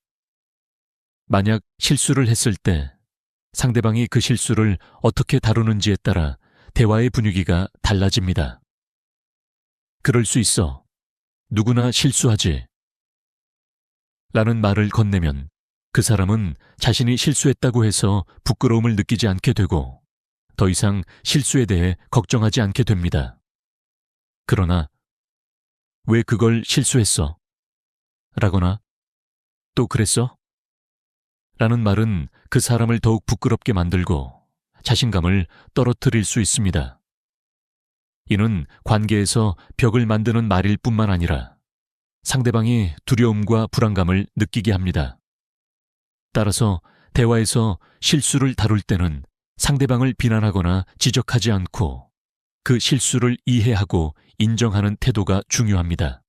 만약 실수를 했을 때 상대방이 그 실수를 어떻게 다루는지에 따라 대화의 분위기가 달라집니다. 그럴 수 있어. 누구나 실수하지. 라는 말을 건네면 그 사람은 자신이 실수했다고 해서 부끄러움을 느끼지 않게 되고 더 이상 실수에 대해 걱정하지 않게 됩니다. 그러나 왜 그걸 실수했어? 라거나 또 그랬어? 라는 말은 그 사람을 더욱 부끄럽게 만들고 자신감을 떨어뜨릴 수 있습니다. 이는 관계에서 벽을 만드는 말일 뿐만 아니라 상대방이 두려움과 불안감을 느끼게 합니다. 따라서 대화에서 실수를 다룰 때는 상대방을 비난하거나 지적하지 않고 그 실수를 이해하고 인정하는 태도가 중요합니다.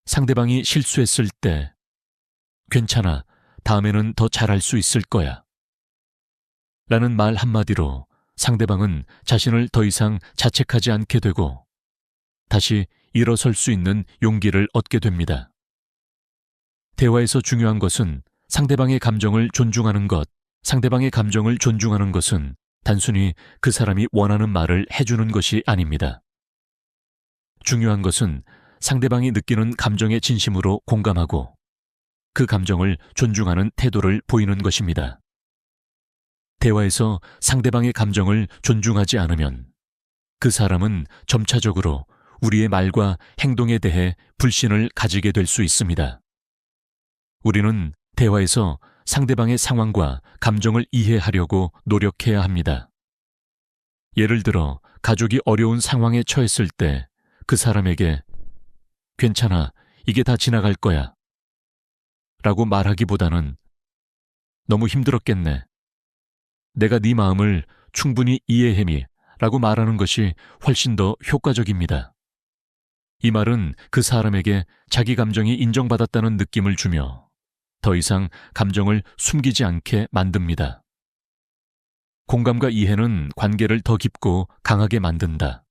상대방이 실수했을 때 괜찮아, 다음에는 더 잘할 수 있을 거야 라는 말 한마디로 상대방은 자신을 더 이상 자책하지 않게 되고 다시 일어설 수 있는 용기를 얻게 됩니다. 대화에서 중요한 것은 상대방의 감정을 존중하는 것. 상대방의 감정을 존중하는 것은 단순히 그 사람이 원하는 말을 해주는 것이 아닙니다. 중요한 것은 상대방이 느끼는 감정에 진심으로 공감하고 그 감정을 존중하는 태도를 보이는 것입니다. 대화에서 상대방의 감정을 존중하지 않으면 그 사람은 점차적으로 우리의 말과 행동에 대해 불신을 가지게 될 수 있습니다. 우리는 대화에서 상대방의 상황과 감정을 이해하려고 노력해야 합니다. 예를 들어 가족이 어려운 상황에 처했을 때 그 사람에게 괜찮아, 이게 다 지나갈 거야 라고 말하기보다는 너무 힘들었겠네. 내가 네 마음을 충분히 이해해미 라고 말하는 것이 훨씬 더 효과적입니다. 이 말은 그 사람에게 자기 감정이 인정받았다는 느낌을 주며 더 이상 감정을 숨기지 않게 만듭니다. 공감과 이해는 관계를 더 깊고 강하게 만든다.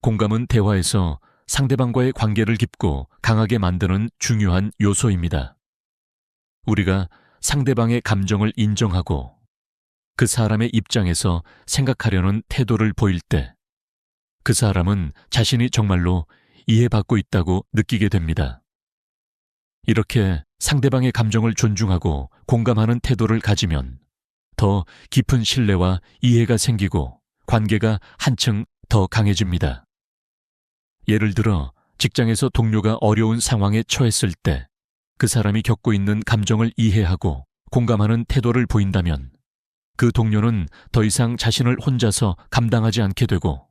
공감은 대화에서 상대방과의 관계를 깊고 강하게 만드는 중요한 요소입니다. 우리가 상대방의 감정을 인정하고 그 사람의 입장에서 생각하려는 태도를 보일 때 그 사람은 자신이 정말로 이해받고 있다고 느끼게 됩니다. 이렇게 상대방의 감정을 존중하고 공감하는 태도를 가지면 더 깊은 신뢰와 이해가 생기고 관계가 한층 더 강해집니다. 예를 들어 직장에서 동료가 어려운 상황에 처했을 때 그 사람이 겪고 있는 감정을 이해하고 공감하는 태도를 보인다면 그 동료는 더 이상 자신을 혼자서 감당하지 않게 되고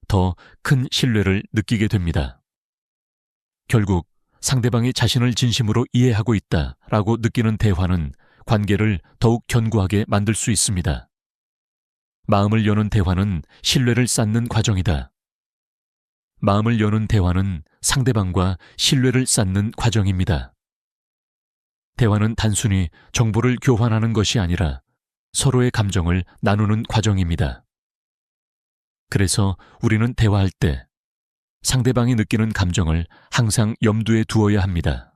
더 큰 신뢰를 느끼게 됩니다. 결국 상대방이 자신을 진심으로 이해하고 있다라고 느끼는 대화는 관계를 더욱 견고하게 만들 수 있습니다. 마음을 여는 대화는 신뢰를 쌓는 과정이다. 마음을 여는 대화는 상대방과 신뢰를 쌓는 과정입니다. 대화는 단순히 정보를 교환하는 것이 아니라 서로의 감정을 나누는 과정입니다. 그래서 우리는 대화할 때 상대방이 느끼는 감정을 항상 염두에 두어야 합니다.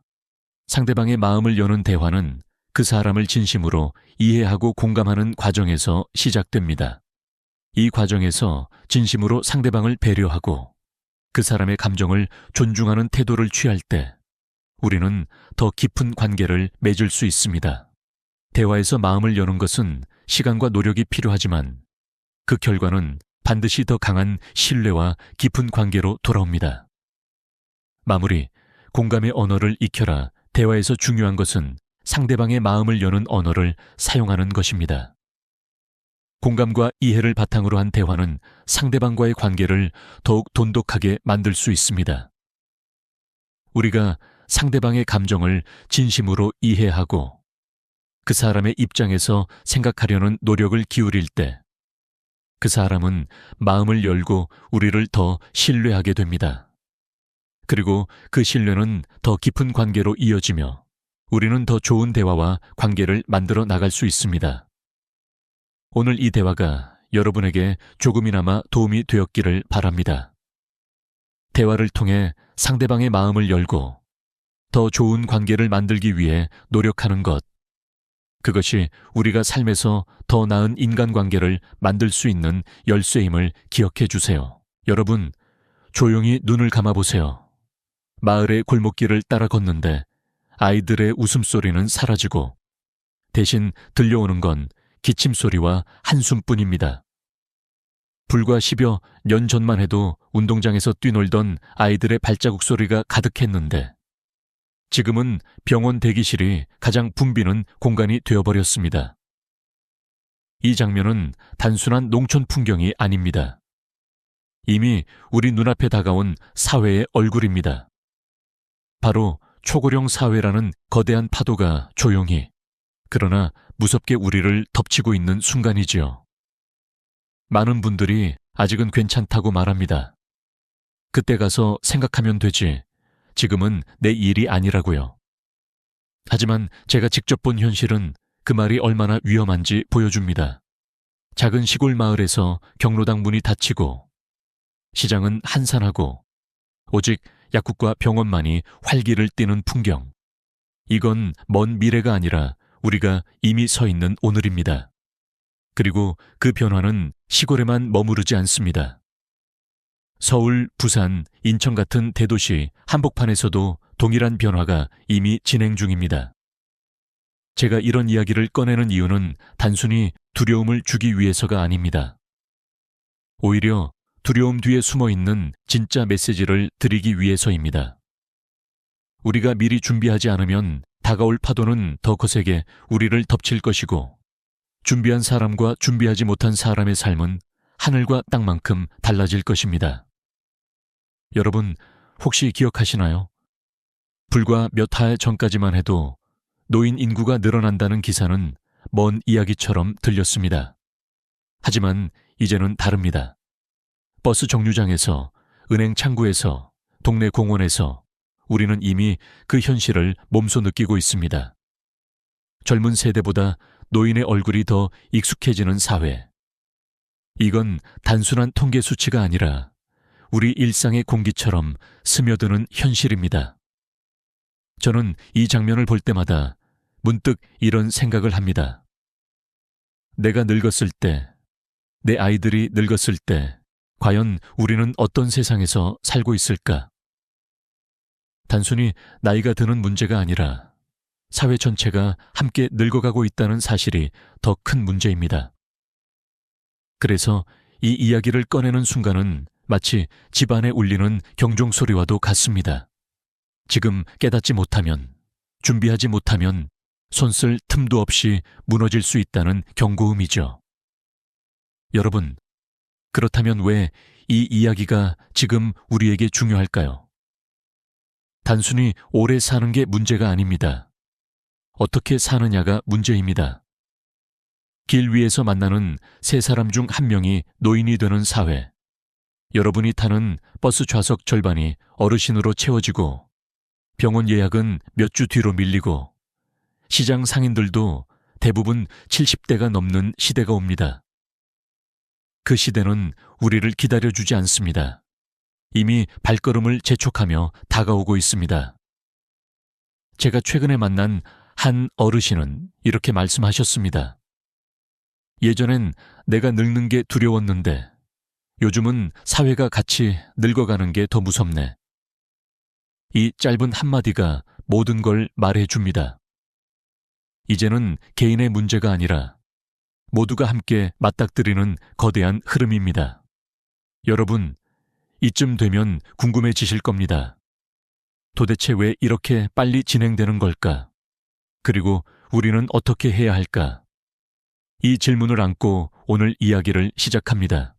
상대방의 마음을 여는 대화는 그 사람을 진심으로 이해하고 공감하는 과정에서 시작됩니다. 이 과정에서 진심으로 상대방을 배려하고 그 사람의 감정을 존중하는 태도를 취할 때 우리는 더 깊은 관계를 맺을 수 있습니다. 대화에서 마음을 여는 것은 시간과 노력이 필요하지만 그 결과는 반드시 더 강한 신뢰와 깊은 관계로 돌아옵니다. 마무리, 공감의 언어를 익혀라. 대화에서 중요한 것은 상대방의 마음을 여는 언어를 사용하는 것입니다. 공감과 이해를 바탕으로 한 대화는 상대방과의 관계를 더욱 돈독하게 만들 수 있습니다. 우리가 상대방의 감정을 진심으로 이해하고 그 사람의 입장에서 생각하려는 노력을 기울일 때 그 사람은 마음을 열고 우리를 더 신뢰하게 됩니다. 그리고 그 신뢰는 더 깊은 관계로 이어지며 우리는 더 좋은 대화와 관계를 만들어 나갈 수 있습니다. 오늘 이 대화가 여러분에게 조금이나마 도움이 되었기를 바랍니다. 대화를 통해 상대방의 마음을 열고 더 좋은 관계를 만들기 위해 노력하는 것, 그것이 우리가 삶에서 더 나은 인간관계를 만들 수 있는 열쇠임을 기억해 주세요. 여러분, 조용히 눈을 감아보세요. 마을의 골목길을 따라 걷는데 아이들의 웃음소리는 사라지고 대신 들려오는 건 기침소리와 한숨뿐입니다. 불과 10여 년 전만 해도 운동장에서 뛰놀던 아이들의 발자국 소리가 가득했는데 지금은 병원 대기실이 가장 붐비는 공간이 되어버렸습니다. 이 장면은 단순한 농촌 풍경이 아닙니다. 이미 우리 눈앞에 다가온 사회의 얼굴입니다. 바로 초고령 사회라는 거대한 파도가 조용히, 그러나 무섭게 우리를 덮치고 있는 순간이지요. 많은 분들이 아직은 괜찮다고 말합니다. 그때 가서 생각하면 되지. 지금은 내 일이 아니라고요. 하지만 제가 직접 본 현실은 그 말이 얼마나 위험한지 보여줍니다. 작은 시골 마을에서 경로당 문이 닫히고 시장은 한산하고 오직 약국과 병원만이 활기를 띠는 풍경. 이건 먼 미래가 아니라 우리가 이미 서 있는 오늘입니다. 그리고 그 변화는 시골에만 머무르지 않습니다. 서울, 부산, 인천 같은 대도시 한복판에서도 동일한 변화가 이미 진행 중입니다. 제가 이런 이야기를 꺼내는 이유는 단순히 두려움을 주기 위해서가 아닙니다. 오히려 두려움 뒤에 숨어 있는 진짜 메시지를 드리기 위해서입니다. 우리가 미리 준비하지 않으면 다가올 파도는 더 거세게 우리를 덮칠 것이고 준비한 사람과 준비하지 못한 사람의 삶은 하늘과 땅만큼 달라질 것입니다. 여러분, 혹시 기억하시나요? 불과 몇 달 전까지만 해도 노인 인구가 늘어난다는 기사는 먼 이야기처럼 들렸습니다. 하지만 이제는 다릅니다. 버스 정류장에서, 은행 창구에서, 동네 공원에서 우리는 이미 그 현실을 몸소 느끼고 있습니다. 젊은 세대보다 노인의 얼굴이 더 익숙해지는 사회. 이건 단순한 통계 수치가 아니라 우리 일상의 공기처럼 스며드는 현실입니다. 저는 이 장면을 볼 때마다 문득 이런 생각을 합니다. 내가 늙었을 때, 내 아이들이 늙었을 때, 과연 우리는 어떤 세상에서 살고 있을까? 단순히 나이가 드는 문제가 아니라 사회 전체가 함께 늙어가고 있다는 사실이 더 큰 문제입니다. 그래서 이 이야기를 꺼내는 순간은 마치 집안에 울리는 경종소리와도 같습니다. 지금 깨닫지 못하면, 준비하지 못하면 손쓸 틈도 없이 무너질 수 있다는 경고음이죠. 여러분, 그렇다면 왜 이 이야기가 지금 우리에게 중요할까요? 단순히 오래 사는 게 문제가 아닙니다. 어떻게 사느냐가 문제입니다. 길 위에서 만나는 세 사람 중 한 명이 노인이 되는 사회. 여러분이 타는 버스 좌석 절반이 어르신으로 채워지고 병원 예약은 몇 주 뒤로 밀리고 시장 상인들도 대부분 70대가 넘는 시대가 옵니다. 그 시대는 우리를 기다려주지 않습니다. 이미 발걸음을 재촉하며 다가오고 있습니다. 제가 최근에 만난 한 어르신은 이렇게 말씀하셨습니다. 예전엔 내가 늙는 게 두려웠는데 요즘은 사회가 같이 늙어가는 게 더 무섭네. 이 짧은 한마디가 모든 걸 말해줍니다. 이제는 개인의 문제가 아니라 모두가 함께 맞닥뜨리는 거대한 흐름입니다. 여러분, 이쯤 되면 궁금해지실 겁니다. 도대체 왜 이렇게 빨리 진행되는 걸까? 그리고 우리는 어떻게 해야 할까? 이 질문을 안고 오늘 이야기를 시작합니다.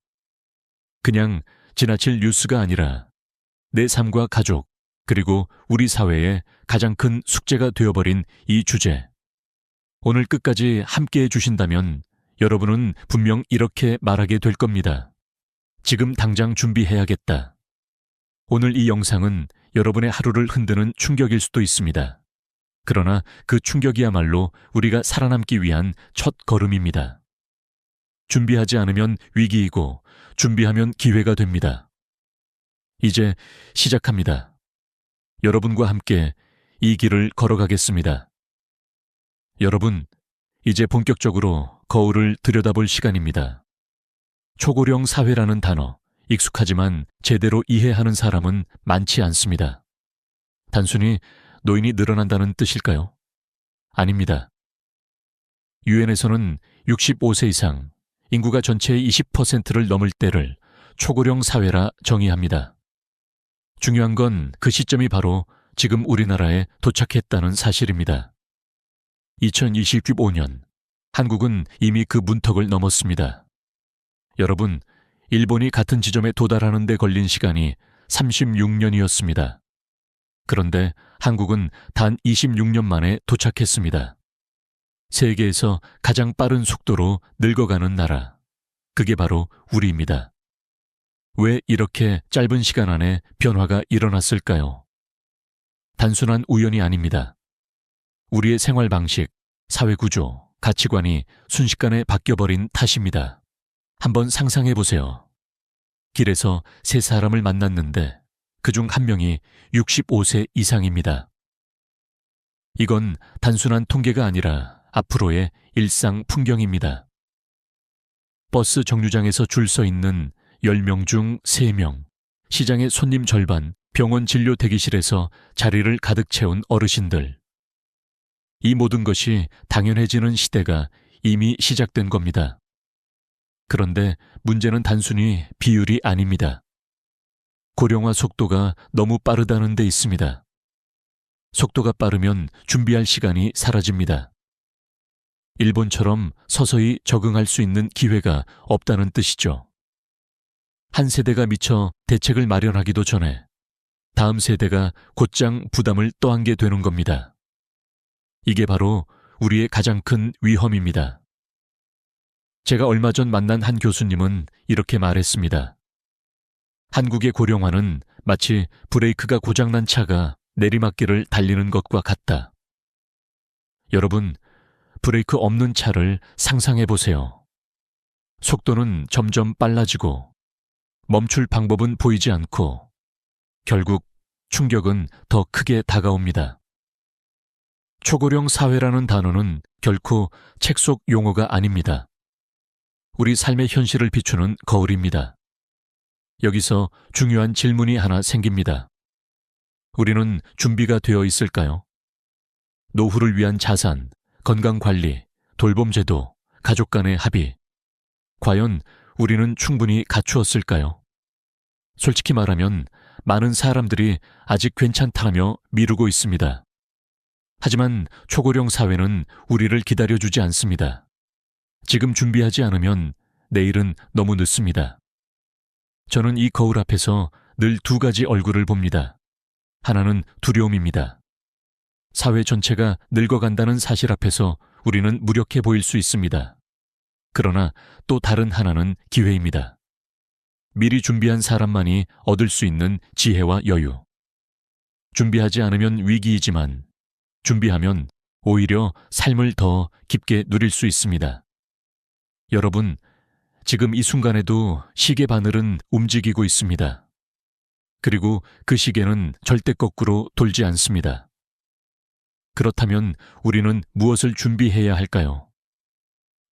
그냥 지나칠 뉴스가 아니라 내 삶과 가족, 그리고 우리 사회의 가장 큰 숙제가 되어버린 이 주제. 오늘 끝까지 함께해 주신다면 여러분은 분명 이렇게 말하게 될 겁니다. 지금 당장 준비해야겠다. 오늘 이 영상은 여러분의 하루를 흔드는 충격일 수도 있습니다. 그러나 그 충격이야말로 우리가 살아남기 위한 첫 걸음입니다. 준비하지 않으면 위기이고 준비하면 기회가 됩니다. 이제 시작합니다. 여러분과 함께 이 길을 걸어가겠습니다. 여러분, 이제 본격적으로 거울을 들여다볼 시간입니다. 초고령 사회라는 단어, 익숙하지만 제대로 이해하는 사람은 많지 않습니다. 단순히 노인이 늘어난다는 뜻일까요? 아닙니다. 유엔에서는 65세 이상, 인구가 전체의 20%를 넘을 때를 초고령 사회라 정의합니다. 중요한 건 그 시점이 바로 지금 우리나라에 도착했다는 사실입니다. 2025년, 한국은 이미 그 문턱을 넘었습니다. 여러분, 일본이 같은 지점에 도달하는 데 걸린 시간이 36년이었습니다. 그런데 한국은 단 26년 만에 도착했습니다. 세계에서 가장 빠른 속도로 늙어가는 나라, 그게 바로 우리입니다. 왜 이렇게 짧은 시간 안에 변화가 일어났을까요? 단순한 우연이 아닙니다. 우리의 생활 방식, 사회 구조, 가치관이 순식간에 바뀌어버린 탓입니다. 한번 상상해 보세요. 길에서 세 사람을 만났는데 그중 한 명이 65세 이상입니다. 이건 단순한 통계가 아니라 앞으로의 일상 풍경입니다. 버스 정류장에서 줄 서 있는 10명 중 3명, 시장의 손님 절반, 병원 진료 대기실에서 자리를 가득 채운 어르신들. 이 모든 것이 당연해지는 시대가 이미 시작된 겁니다. 그런데 문제는 단순히 비율이 아닙니다. 고령화 속도가 너무 빠르다는 데 있습니다. 속도가 빠르면 준비할 시간이 사라집니다. 일본처럼 서서히 적응할 수 있는 기회가 없다는 뜻이죠. 한 세대가 미처 대책을 마련하기도 전에 다음 세대가 곧장 부담을 떠안게 되는 겁니다. 이게 바로 우리의 가장 큰 위험입니다. 제가 얼마 전 만난 한 교수님은 이렇게 말했습니다. 한국의 고령화는 마치 브레이크가 고장난 차가 내리막길을 달리는 것과 같다. 여러분, 브레이크 없는 차를 상상해 보세요. 속도는 점점 빨라지고 멈출 방법은 보이지 않고 결국 충격은 더 크게 다가옵니다. 초고령 사회라는 단어는 결코 책 속 용어가 아닙니다. 우리 삶의 현실을 비추는 거울입니다. 여기서 중요한 질문이 하나 생깁니다. 우리는 준비가 되어 있을까요? 노후를 위한 자산, 건강관리, 돌봄제도, 가족 간의 합의. 과연 우리는 충분히 갖추었을까요? 솔직히 말하면 많은 사람들이 아직 괜찮다며 미루고 있습니다. 하지만 초고령 사회는 우리를 기다려주지 않습니다. 지금 준비하지 않으면 내일은 너무 늦습니다. 저는 이 거울 앞에서 늘 두 가지 얼굴을 봅니다. 하나는 두려움입니다. 사회 전체가 늙어간다는 사실 앞에서 우리는 무력해 보일 수 있습니다. 그러나 또 다른 하나는 기회입니다. 미리 준비한 사람만이 얻을 수 있는 지혜와 여유. 준비하지 않으면 위기이지만 준비하면 오히려 삶을 더 깊게 누릴 수 있습니다. 여러분, 지금 이 순간에도 시계 바늘은 움직이고 있습니다. 그리고 그 시계는 절대 거꾸로 돌지 않습니다. 그렇다면 우리는 무엇을 준비해야 할까요?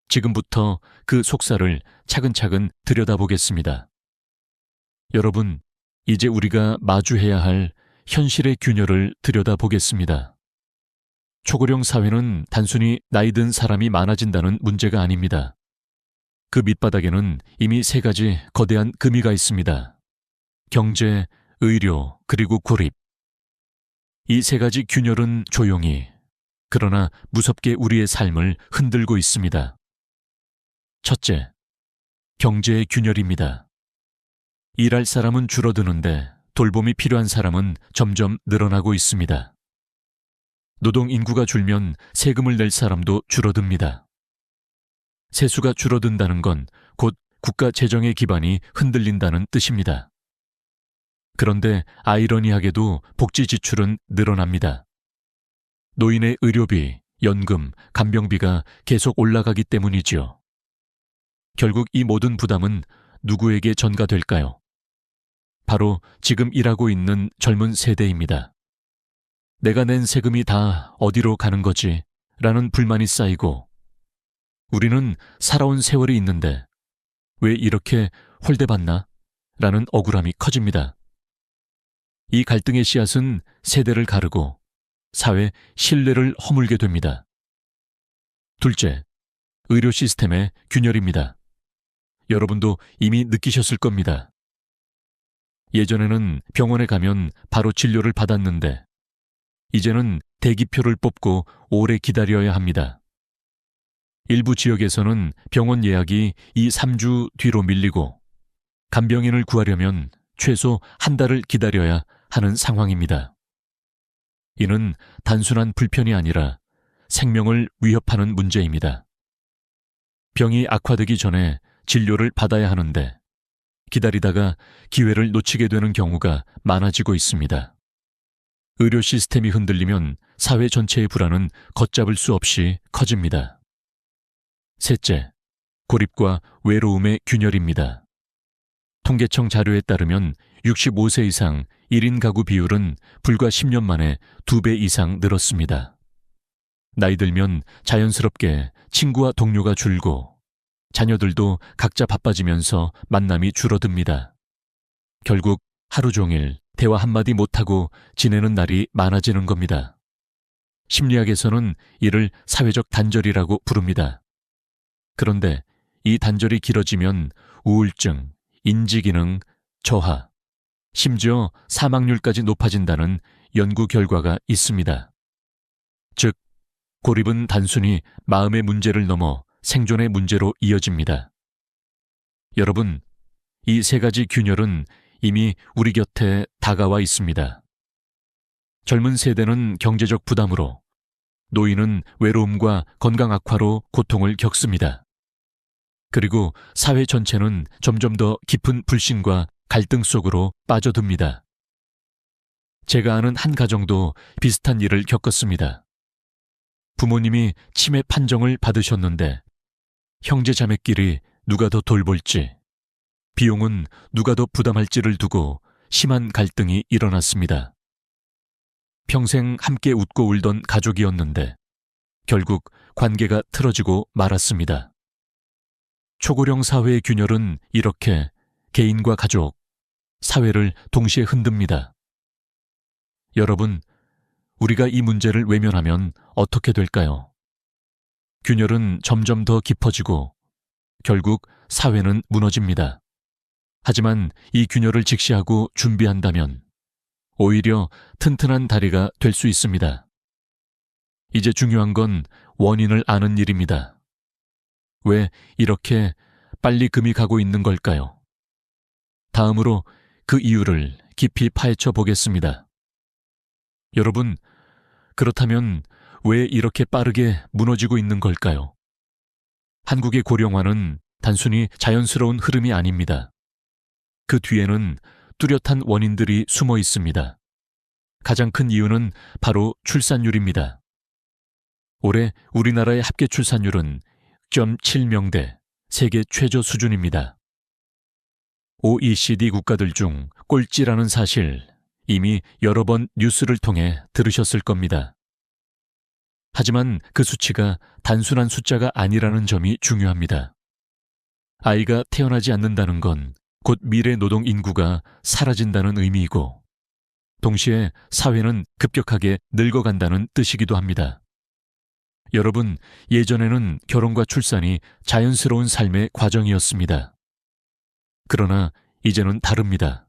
지금부터 그 속살을 차근차근 들여다보겠습니다. 여러분, 이제 우리가 마주해야 할 현실의 균열을 들여다보겠습니다. 초고령 사회는 단순히 나이 든 사람이 많아진다는 문제가 아닙니다. 그 밑바닥에는 이미 세 가지 거대한 금이가 있습니다. 경제, 의료, 그리고 고립. 이 세 가지 균열은 조용히, 그러나 무섭게 우리의 삶을 흔들고 있습니다. 첫째, 경제의 균열입니다. 일할 사람은 줄어드는데 돌봄이 필요한 사람은 점점 늘어나고 있습니다. 노동 인구가 줄면 세금을 낼 사람도 줄어듭니다. 세수가 줄어든다는 건 곧 국가 재정의 기반이 흔들린다는 뜻입니다. 그런데 아이러니하게도 복지 지출은 늘어납니다. 노인의 의료비, 연금, 간병비가 계속 올라가기 때문이지요. 결국 이 모든 부담은 누구에게 전가될까요? 바로 지금 일하고 있는 젊은 세대입니다. 내가 낸 세금이 다 어디로 가는 거지? 라는 불만이 쌓이고 우리는 살아온 세월이 있는데 왜 이렇게 홀대받나? 라는 억울함이 커집니다. 이 갈등의 씨앗은 세대를 가르고 사회 신뢰를 허물게 됩니다. 둘째, 의료 시스템의 균열입니다. 여러분도 이미 느끼셨을 겁니다. 예전에는 병원에 가면 바로 진료를 받았는데 이제는 대기표를 뽑고 오래 기다려야 합니다. 일부 지역에서는 병원 예약이 2, 3주 뒤로 밀리고 간병인을 구하려면 최소 한 달을 기다려야 하는 상황입니다. 이는 단순한 불편이 아니라 생명을 위협하는 문제입니다. 병이 악화되기 전에 진료를 받아야 하는데 기다리다가 기회를 놓치게 되는 경우가 많아지고 있습니다. 의료 시스템이 흔들리면 사회 전체의 불안은 걷잡을 수 없이 커집니다. 셋째, 고립과 외로움의 균열입니다. 통계청 자료에 따르면 65세 이상 1인 가구 비율은 불과 10년 만에 2배 이상 늘었습니다. 나이 들면 자연스럽게 친구와 동료가 줄고 자녀들도 각자 바빠지면서 만남이 줄어듭니다. 결국 하루 종일 대화 한마디 못하고 지내는 날이 많아지는 겁니다. 심리학에서는 이를 사회적 단절이라고 부릅니다. 그런데 이 단절이 길어지면 우울증, 인지기능, 저하, 심지어 사망률까지 높아진다는 연구 결과가 있습니다. 즉, 고립은 단순히 마음의 문제를 넘어 생존의 문제로 이어집니다. 여러분, 이 세 가지 균열은 이미 우리 곁에 다가와 있습니다. 젊은 세대는 경제적 부담으로, 노인은 외로움과 건강 악화로 고통을 겪습니다. 그리고 사회 전체는 점점 더 깊은 불신과 갈등 속으로 빠져듭니다. 제가 아는 한 가정도 비슷한 일을 겪었습니다. 부모님이 치매 판정을 받으셨는데 형제 자매끼리 누가 더 돌볼지, 비용은 누가 더 부담할지를 두고 심한 갈등이 일어났습니다. 평생 함께 웃고 울던 가족이었는데 결국 관계가 틀어지고 말았습니다. 초고령 사회의 균열은 이렇게 개인과 가족, 사회를 동시에 흔듭니다. 여러분, 우리가 이 문제를 외면하면 어떻게 될까요? 균열은 점점 더 깊어지고 결국 사회는 무너집니다. 하지만 이 균열을 직시하고 준비한다면 오히려 튼튼한 다리가 될 수 있습니다. 이제 중요한 건 원인을 아는 일입니다. 왜 이렇게 빨리 금이 가고 있는 걸까요? 다음으로 그 이유를 깊이 파헤쳐 보겠습니다. 여러분, 그렇다면 왜 이렇게 빠르게 무너지고 있는 걸까요? 한국의 고령화는 단순히 자연스러운 흐름이 아닙니다. 그 뒤에는 뚜렷한 원인들이 숨어 있습니다. 가장 큰 이유는 바로 출산율입니다. 올해 우리나라의 합계 출산율은 6.7명대, 세계 최저 수준입니다. OECD 국가들 중 꼴찌라는 사실 이미 여러 번 뉴스를 통해 들으셨을 겁니다. 하지만 그 수치가 단순한 숫자가 아니라는 점이 중요합니다. 아이가 태어나지 않는다는 건 곧 미래 노동 인구가 사라진다는 의미이고 동시에 사회는 급격하게 늙어간다는 뜻이기도 합니다. 여러분, 예전에는 결혼과 출산이 자연스러운 삶의 과정이었습니다. 그러나 이제는 다릅니다.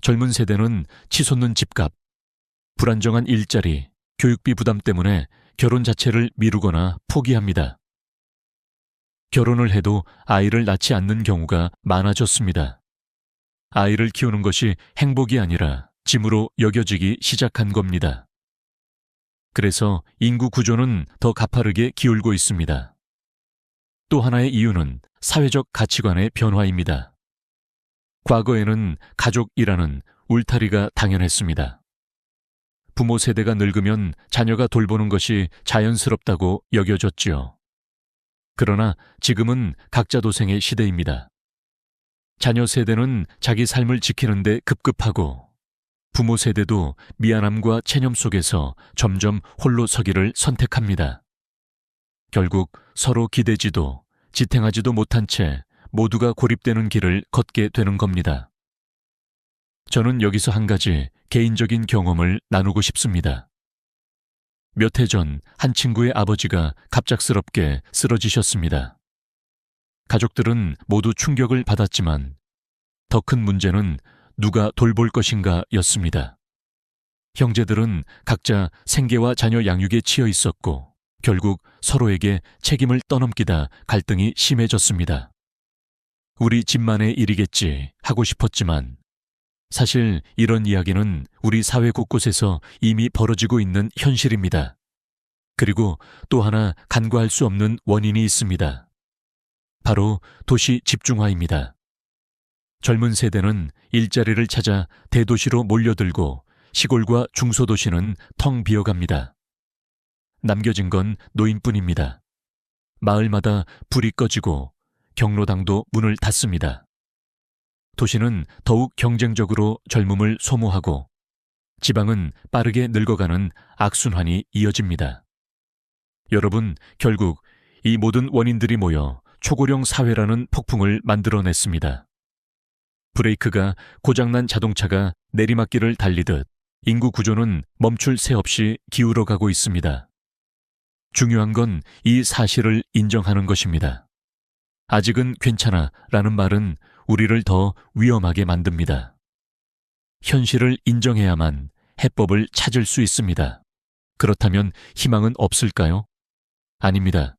젊은 세대는 치솟는 집값, 불안정한 일자리, 교육비 부담 때문에 결혼 자체를 미루거나 포기합니다. 결혼을 해도 아이를 낳지 않는 경우가 많아졌습니다. 아이를 키우는 것이 행복이 아니라 짐으로 여겨지기 시작한 겁니다. 그래서 인구 구조는 더 가파르게 기울고 있습니다. 또 하나의 이유는 사회적 가치관의 변화입니다. 과거에는 가족이라는 울타리가 당연했습니다. 부모 세대가 늙으면 자녀가 돌보는 것이 자연스럽다고 여겨졌지요. 그러나 지금은 각자 도생의 시대입니다. 자녀 세대는 자기 삶을 지키는 데 급급하고 부모 세대도 미안함과 체념 속에서 점점 홀로 서기를 선택합니다. 결국 서로 기대지도 지탱하지도 못한 채 모두가 고립되는 길을 걷게 되는 겁니다. 저는 여기서 한 가지 개인적인 경험을 나누고 싶습니다. 몇 해 전 한 친구의 아버지가 갑작스럽게 쓰러지셨습니다. 가족들은 모두 충격을 받았지만 더 큰 문제는 누가 돌볼 것인가 였습니다. 형제들은 각자 생계와 자녀 양육에 치여 있었고 결국 서로에게 책임을 떠넘기다 갈등이 심해졌습니다. 우리 집만의 일이겠지 하고 싶었지만 사실 이런 이야기는 우리 사회 곳곳에서 이미 벌어지고 있는 현실입니다. 그리고 또 하나 간과할 수 없는 원인이 있습니다. 바로 도시 집중화입니다. 젊은 세대는 일자리를 찾아 대도시로 몰려들고 시골과 중소도시는 텅 비어갑니다. 남겨진 건 노인뿐입니다. 마을마다 불이 꺼지고 경로당도 문을 닫습니다. 도시는 더욱 경쟁적으로 젊음을 소모하고 지방은 빠르게 늙어가는 악순환이 이어집니다. 여러분, 결국 이 모든 원인들이 모여 초고령 사회라는 폭풍을 만들어냈습니다. 브레이크가 고장난 자동차가 내리막길을 달리듯 인구 구조는 멈출 새 없이 기울어가고 있습니다. 중요한 건 이 사실을 인정하는 것입니다. 아직은 괜찮아 라는 말은 우리를 더 위험하게 만듭니다. 현실을 인정해야만 해법을 찾을 수 있습니다. 그렇다면 희망은 없을까요? 아닙니다.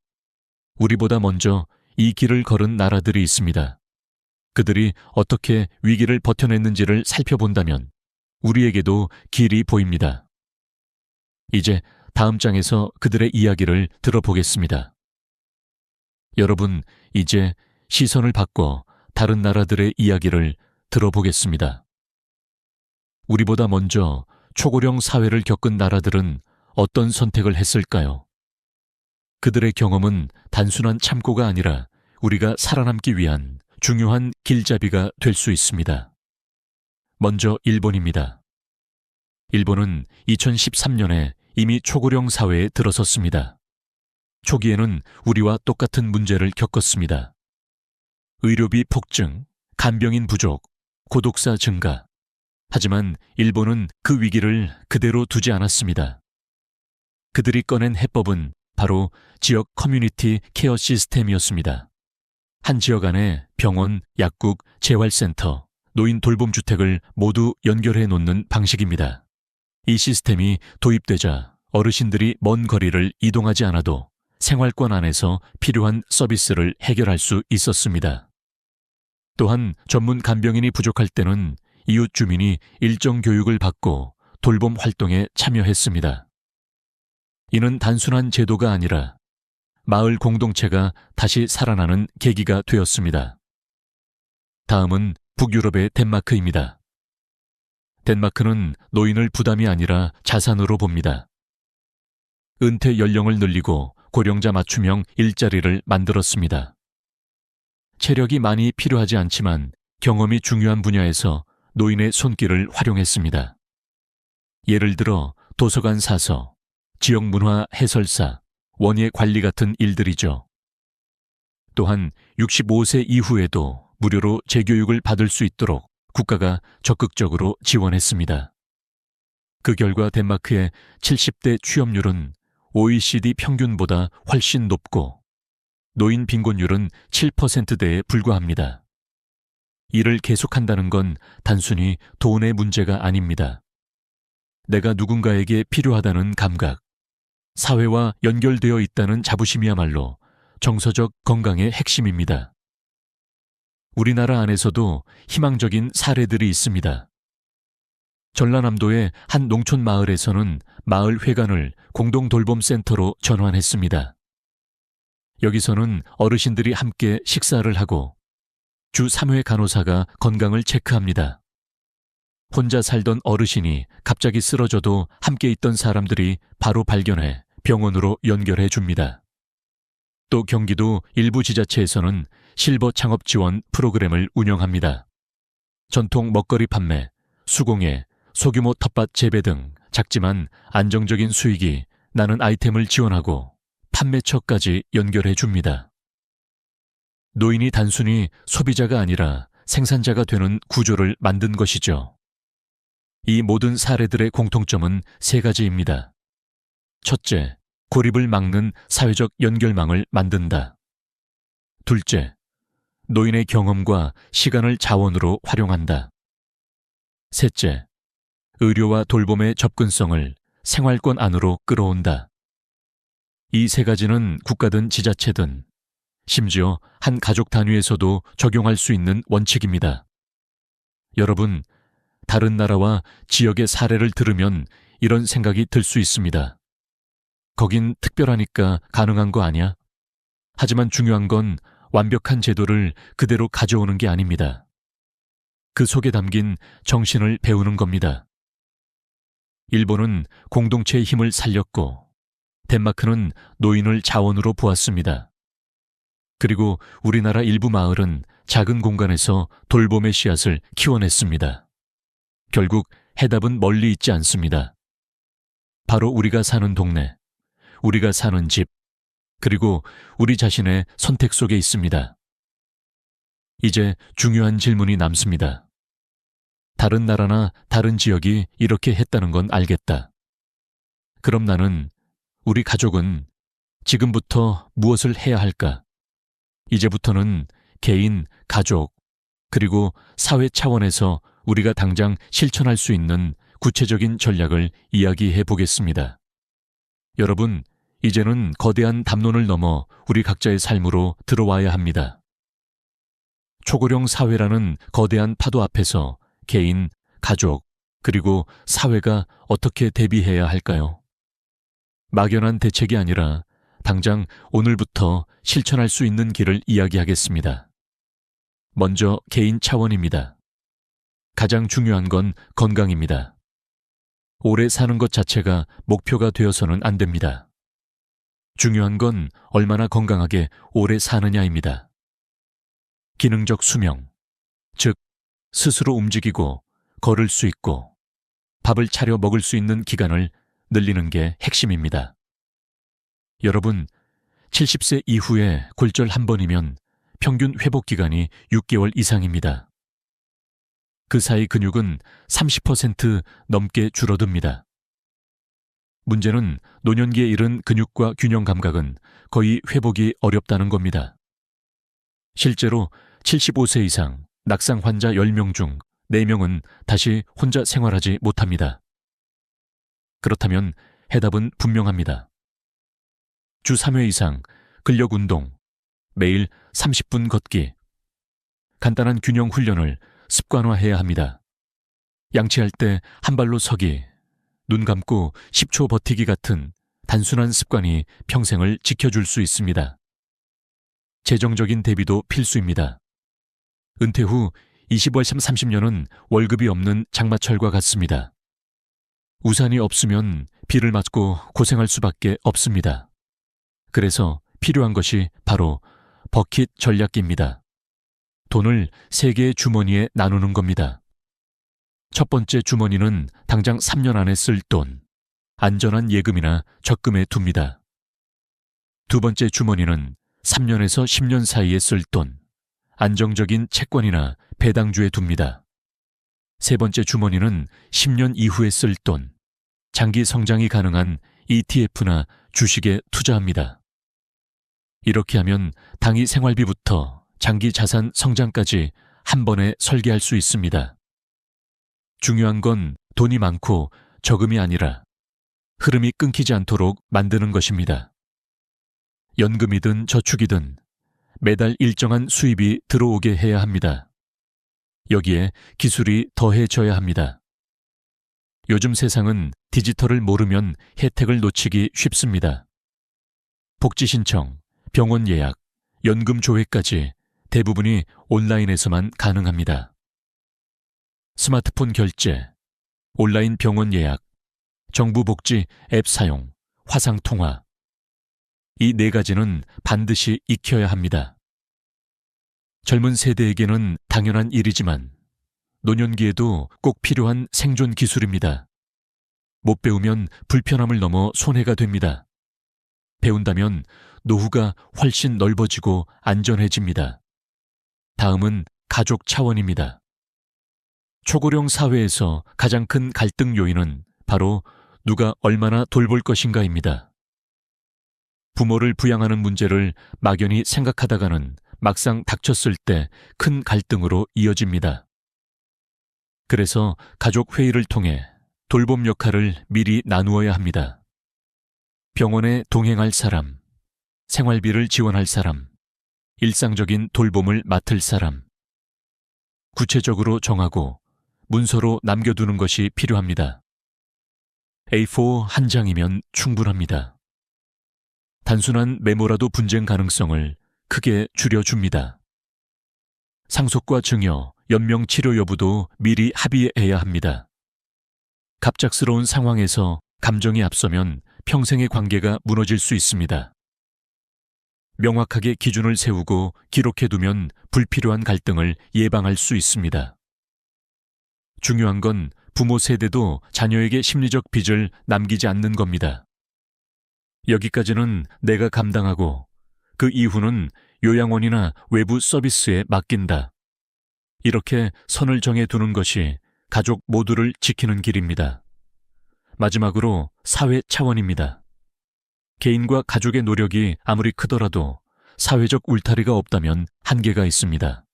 우리보다 먼저 이 길을 걸은 나라들이 있습니다. 그들이 어떻게 위기를 버텨냈는지를 살펴본다면 우리에게도 길이 보입니다. 이제 다음 장에서 그들의 이야기를 들어보겠습니다. 여러분, 이제 시선을 바꿔 다른 나라들의 이야기를 들어보겠습니다. 우리보다 먼저 초고령 사회를 겪은 나라들은 어떤 선택을 했을까요? 그들의 경험은 단순한 참고가 아니라 우리가 살아남기 위한 중요한 길잡이가 될 수 있습니다. 먼저 일본입니다. 일본은 2013년에 이미 초고령 사회에 들어섰습니다. 초기에는 우리와 똑같은 문제를 겪었습니다. 의료비 폭증, 간병인 부족, 고독사 증가. 하지만 일본은 그 위기를 그대로 두지 않았습니다. 그들이 꺼낸 해법은 바로 지역 커뮤니티 케어 시스템이었습니다. 한 지역 안에 병원, 약국, 재활센터, 노인 돌봄주택을 모두 연결해 놓는 방식입니다. 이 시스템이 도입되자 어르신들이 먼 거리를 이동하지 않아도 생활권 안에서 필요한 서비스를 해결할 수 있었습니다. 또한 전문 간병인이 부족할 때는 이웃 주민이 일정 교육을 받고 돌봄 활동에 참여했습니다. 이는 단순한 제도가 아니라 마을 공동체가 다시 살아나는 계기가 되었습니다. 다음은 북유럽의 덴마크입니다. 덴마크는 노인을 부담이 아니라 자산으로 봅니다. 은퇴 연령을 늘리고 고령자 맞춤형 일자리를 만들었습니다. 체력이 많이 필요하지 않지만 경험이 중요한 분야에서 노인의 손길을 활용했습니다. 예를 들어 도서관 사서, 지역문화 해설사, 원예 관리 같은 일들이죠. 또한 65세 이후에도 무료로 재교육을 받을 수 있도록 국가가 적극적으로 지원했습니다. 그 결과 덴마크의 70대 취업률은 OECD 평균보다 훨씬 높고 노인 빈곤율은 7%대에 불과합니다. 이를 계속한다는 건 단순히 돈의 문제가 아닙니다. 내가 누군가에게 필요하다는 감각, 사회와 연결되어 있다는 자부심이야말로 정서적 건강의 핵심입니다. 우리나라 안에서도 희망적인 사례들이 있습니다. 전라남도의 한 농촌 마을에서는 마을 회관을 공동돌봄센터로 전환했습니다. 여기서는 어르신들이 함께 식사를 하고 주 3회 간호사가 건강을 체크합니다. 혼자 살던 어르신이 갑자기 쓰러져도 함께 있던 사람들이 바로 발견해 병원으로 연결해 줍니다. 또 경기도 일부 지자체에서는 실버 창업 지원 프로그램을 운영합니다. 전통 먹거리 판매, 수공예, 소규모 텃밭 재배 등 작지만 안정적인 수익이 나는 아이템을 지원하고 판매처까지 연결해 줍니다. 노인이 단순히 소비자가 아니라 생산자가 되는 구조를 만든 것이죠. 이 모든 사례들의 공통점은 세 가지입니다. 첫째, 고립을 막는 사회적 연결망을 만든다. 둘째, 노인의 경험과 시간을 자원으로 활용한다. 셋째, 의료와 돌봄의 접근성을 생활권 안으로 끌어온다. 이 세 가지는 국가든 지자체든 심지어 한 가족 단위에서도 적용할 수 있는 원칙입니다. 여러분, 다른 나라와 지역의 사례를 들으면 이런 생각이 들 수 있습니다. 거긴 특별하니까 가능한 거 아니야? 하지만 중요한 건 완벽한 제도를 그대로 가져오는 게 아닙니다. 그 속에 담긴 정신을 배우는 겁니다. 일본은 공동체의 힘을 살렸고, 덴마크는 노인을 자원으로 보았습니다. 그리고 우리나라 일부 마을은 작은 공간에서 돌봄의 씨앗을 키워냈습니다. 결국 해답은 멀리 있지 않습니다. 바로 우리가 사는 동네, 우리가 사는 집, 그리고 우리 자신의 선택 속에 있습니다. 이제 중요한 질문이 남습니다. 다른 나라나 다른 지역이 이렇게 했다는 건 알겠다. 그럼 나는, 우리 가족은 지금부터 무엇을 해야 할까? 이제부터는 개인, 가족, 그리고 사회 차원에서 우리가 당장 실천할 수 있는 구체적인 전략을 이야기해 보겠습니다. 여러분, 이제는 거대한 담론을 넘어 우리 각자의 삶으로 들어와야 합니다. 초고령 사회라는 거대한 파도 앞에서 개인, 가족, 그리고 사회가 어떻게 대비해야 할까요? 막연한 대책이 아니라 당장 오늘부터 실천할 수 있는 길을 이야기하겠습니다. 먼저 개인 차원입니다. 가장 중요한 건 건강입니다. 오래 사는 것 자체가 목표가 되어서는 안 됩니다. 중요한 건 얼마나 건강하게 오래 사느냐입니다. 기능적 수명, 즉 스스로 움직이고 걸을 수 있고 밥을 차려 먹을 수 있는 기간을 늘리는 게 핵심입니다. 여러분, 70세 이후에 골절 한 번이면 평균 회복 기간이 6개월 이상입니다. 그 사이 근육은 30% 넘게 줄어듭니다. 문제는 노년기에 이른 근육과 균형 감각은 거의 회복이 어렵다는 겁니다. 실제로 75세 이상 낙상 환자 10명 중 4명은 다시 혼자 생활하지 못합니다. 그렇다면 해답은 분명합니다. 주 3회 이상 근력 운동, 매일 30분 걷기, 간단한 균형 훈련을 습관화해야 합니다. 양치할 때 한 발로 서기, 눈 감고 10초 버티기 같은 단순한 습관이 평생을 지켜줄 수 있습니다. 재정적인 대비도 필수입니다. 은퇴 후 20월쯤 30년은 월급이 없는 장마철과 같습니다. 우산이 없으면 비를 맞고 고생할 수밖에 없습니다. 그래서 필요한 것이 바로 버킷 전략기입니다. 돈을 3개의 주머니에 나누는 겁니다. 첫 번째 주머니는 당장 3년 안에 쓸 돈, 안전한 예금이나 적금에 둡니다. 두 번째 주머니는 3년에서 10년 사이에 쓸 돈, 안정적인 채권이나 배당주에 둡니다. 세 번째 주머니는 10년 이후에 쓸 돈, 장기 성장이 가능한 ETF나 주식에 투자합니다. 이렇게 하면 당위 생활비부터 장기 자산 성장까지 한 번에 설계할 수 있습니다. 중요한 건 돈이 많고 저금이 아니라 흐름이 끊기지 않도록 만드는 것입니다. 연금이든 저축이든 매달 일정한 수입이 들어오게 해야 합니다. 여기에 기술이 더해져야 합니다. 요즘 세상은 디지털을 모르면 혜택을 놓치기 쉽습니다. 복지 신청, 병원 예약, 연금 조회까지 대부분이 온라인에서만 가능합니다. 스마트폰 결제, 온라인 병원 예약, 정부 복지 앱 사용, 화상 통화. 이 4가지는 반드시 익혀야 합니다. 젊은 세대에게는 당연한 일이지만 노년기에도 꼭 필요한 생존 기술입니다. 못 배우면 불편함을 넘어 손해가 됩니다. 배운다면 노후가 훨씬 넓어지고 안전해집니다. 다음은 가족 차원입니다. 초고령 사회에서 가장 큰 갈등 요인은 바로 누가 얼마나 돌볼 것인가입니다. 부모를 부양하는 문제를 막연히 생각하다가는 막상 닥쳤을 때 큰 갈등으로 이어집니다. 그래서 가족 회의를 통해 돌봄 역할을 미리 나누어야 합니다. 병원에 동행할 사람, 생활비를 지원할 사람, 일상적인 돌봄을 맡을 사람. 구체적으로 정하고 문서로 남겨두는 것이 필요합니다. A4 한 장이면 충분합니다. 단순한 메모라도 분쟁 가능성을 크게 줄여줍니다. 상속과 증여, 연명 치료 여부도 미리 합의해야 합니다. 갑작스러운 상황에서 감정이 앞서면 평생의 관계가 무너질 수 있습니다. 명확하게 기준을 세우고 기록해두면 불필요한 갈등을 예방할 수 있습니다. 중요한 건 부모 세대도 자녀에게 심리적 빚을 남기지 않는 겁니다. 여기까지는 내가 감당하고 그 이후는 요양원이나 외부 서비스에 맡긴다. 이렇게 선을 정해두는 것이 가족 모두를 지키는 길입니다. 마지막으로 사회 차원입니다. 개인과 가족의 노력이 아무리 크더라도 사회적 울타리가 없다면 한계가 있습니다.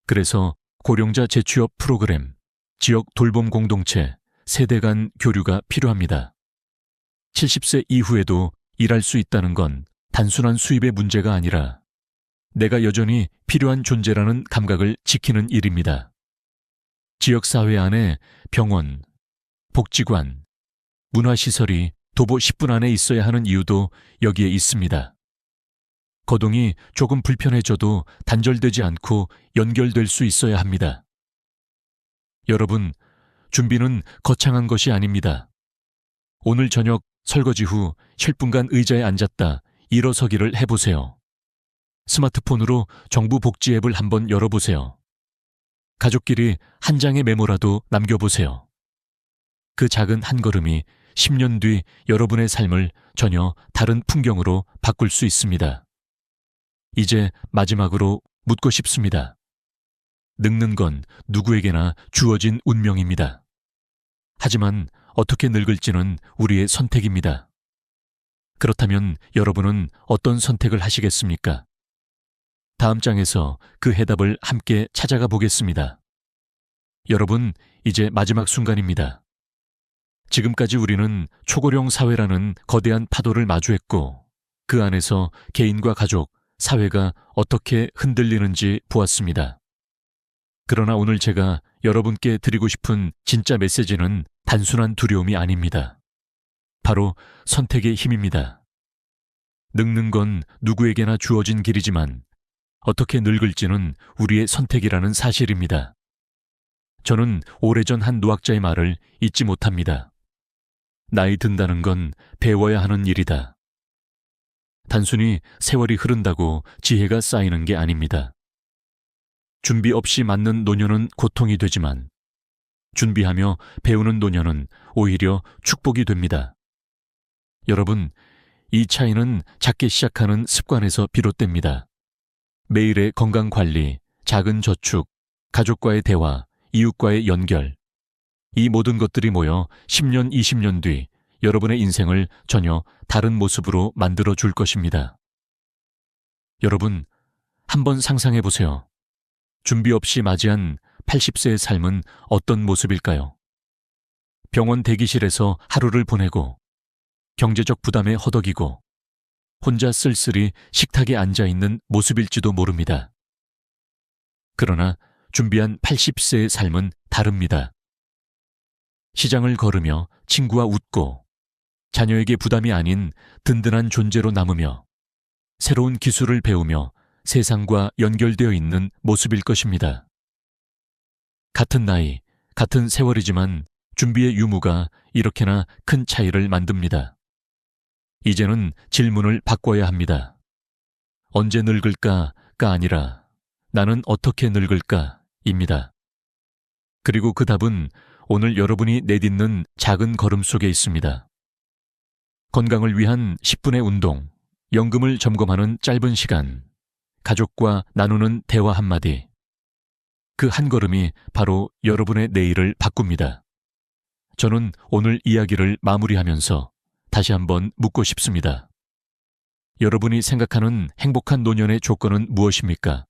그래서 고령자 재취업 프로그램, 지역 돌봄 공동체, 세대 간 교류가 필요합니다. 70세 이후에도 일할 수 있다는 건 단순한 수입의 문제가 아니라 내가 여전히 필요한 존재라는 감각을 지키는 일입니다. 지역사회 안에 병원, 복지관, 문화시설이 도보 10분 안에 있어야 하는 이유도 여기에 있습니다. 거동이 조금 불편해져도 단절되지 않고 연결될 수 있어야 합니다. 여러분, 준비는 거창한 것이 아닙니다. 오늘 저녁 설거지 후 10분간 의자에 앉았다 일어서기를 해보세요. 스마트폰으로 정부 복지 앱을 한번 열어보세요. 가족끼리 한 장의 메모라도 남겨보세요. 그 작은 한 걸음이 10년 뒤 여러분의 삶을 전혀 다른 풍경으로 바꿀 수 있습니다. 이제 마지막으로 묻고 싶습니다. 늙는 건 누구에게나 주어진 운명입니다. 하지만 어떻게 늙을지는 우리의 선택입니다. 그렇다면 여러분은 어떤 선택을 하시겠습니까? 다음 장에서 그 해답을 함께 찾아가 보겠습니다. 여러분, 이제 마지막 순간입니다. 지금까지 우리는 초고령 사회라는 거대한 파도를 마주했고 그 안에서 개인과 가족, 사회가 어떻게 흔들리는지 보았습니다. 그러나 오늘 제가 여러분께 드리고 싶은 진짜 메시지는 단순한 두려움이 아닙니다. 바로 선택의 힘입니다. 늙는 건 누구에게나 주어진 길이지만 어떻게 늙을지는 우리의 선택이라는 사실입니다. 저는 오래전 한 노학자의 말을 잊지 못합니다. 나이 든다는 건 배워야 하는 일이다. 단순히 세월이 흐른다고 지혜가 쌓이는 게 아닙니다. 준비 없이 맞는 노년은 고통이 되지만 준비하며 배우는 노년은 오히려 축복이 됩니다. 여러분, 이 차이는 작게 시작하는 습관에서 비롯됩니다. 매일의 건강관리, 작은 저축, 가족과의 대화, 이웃과의 연결. 이 모든 것들이 모여 10년, 20년 뒤 여러분의 인생을 전혀 다른 모습으로 만들어 줄 것입니다. 여러분, 한번 상상해 보세요. 준비 없이 맞이한 80세의 삶은 어떤 모습일까요? 병원 대기실에서 하루를 보내고 경제적 부담에 허덕이고 혼자 쓸쓸히 식탁에 앉아있는 모습일지도 모릅니다. 그러나 준비한 80세의 삶은 다릅니다. 시장을 걸으며 친구와 웃고 자녀에게 부담이 아닌 든든한 존재로 남으며 새로운 기술을 배우며 세상과 연결되어 있는 모습일 것입니다. 같은 나이, 같은 세월이지만 준비의 유무가 이렇게나 큰 차이를 만듭니다. 이제는 질문을 바꿔야 합니다. 언제 늙을까가 아니라 나는 어떻게 늙을까입니다. 그리고 그 답은 오늘 여러분이 내딛는 작은 걸음 속에 있습니다. 건강을 위한 10분의 운동, 연금을 점검하는 짧은 시간, 가족과 나누는 대화 한마디. 그 한 걸음이 바로 여러분의 내일을 바꿉니다. 저는 오늘 이야기를 마무리하면서 다시 한번 묻고 싶습니다. 여러분이 생각하는 행복한 노년의 조건은 무엇입니까?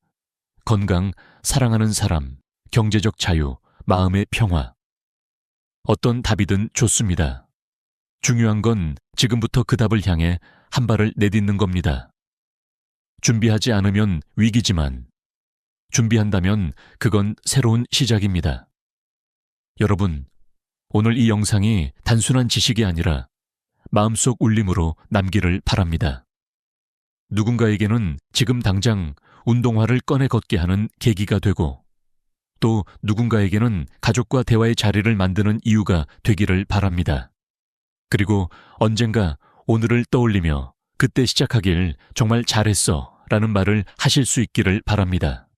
건강, 사랑하는 사람, 경제적 자유, 마음의 평화. 어떤 답이든 좋습니다. 중요한 건 지금부터 그 답을 향해 한 발을 내딛는 겁니다. 준비하지 않으면 위기지만 준비한다면 그건 새로운 시작입니다. 여러분, 오늘 이 영상이 단순한 지식이 아니라 마음속 울림으로 남기를 바랍니다. 누군가에게는 지금 당장 운동화를 꺼내 걷게 하는 계기가 되고 또 누군가에게는 가족과 대화의 자리를 만드는 이유가 되기를 바랍니다. 그리고 언젠가 오늘을 떠올리며 그때 시작하길 정말 잘했어 라는 말을 하실 수 있기를 바랍니다.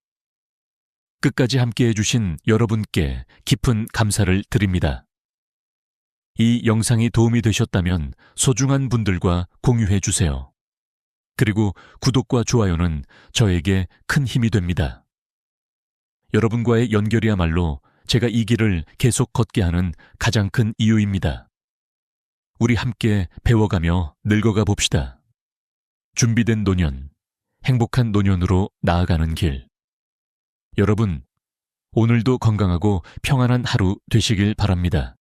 끝까지 함께 해주신 여러분께 깊은 감사를 드립니다. 이 영상이 도움이 되셨다면 소중한 분들과 공유해 주세요. 그리고 구독과 좋아요는 저에게 큰 힘이 됩니다. 여러분과의 연결이야말로 제가 이 길을 계속 걷게 하는 가장 큰 이유입니다. 우리 함께 배워가며 늙어가 봅시다. 준비된 노년, 행복한 노년으로 나아가는 길. 여러분, 오늘도 건강하고 평안한 하루 되시길 바랍니다.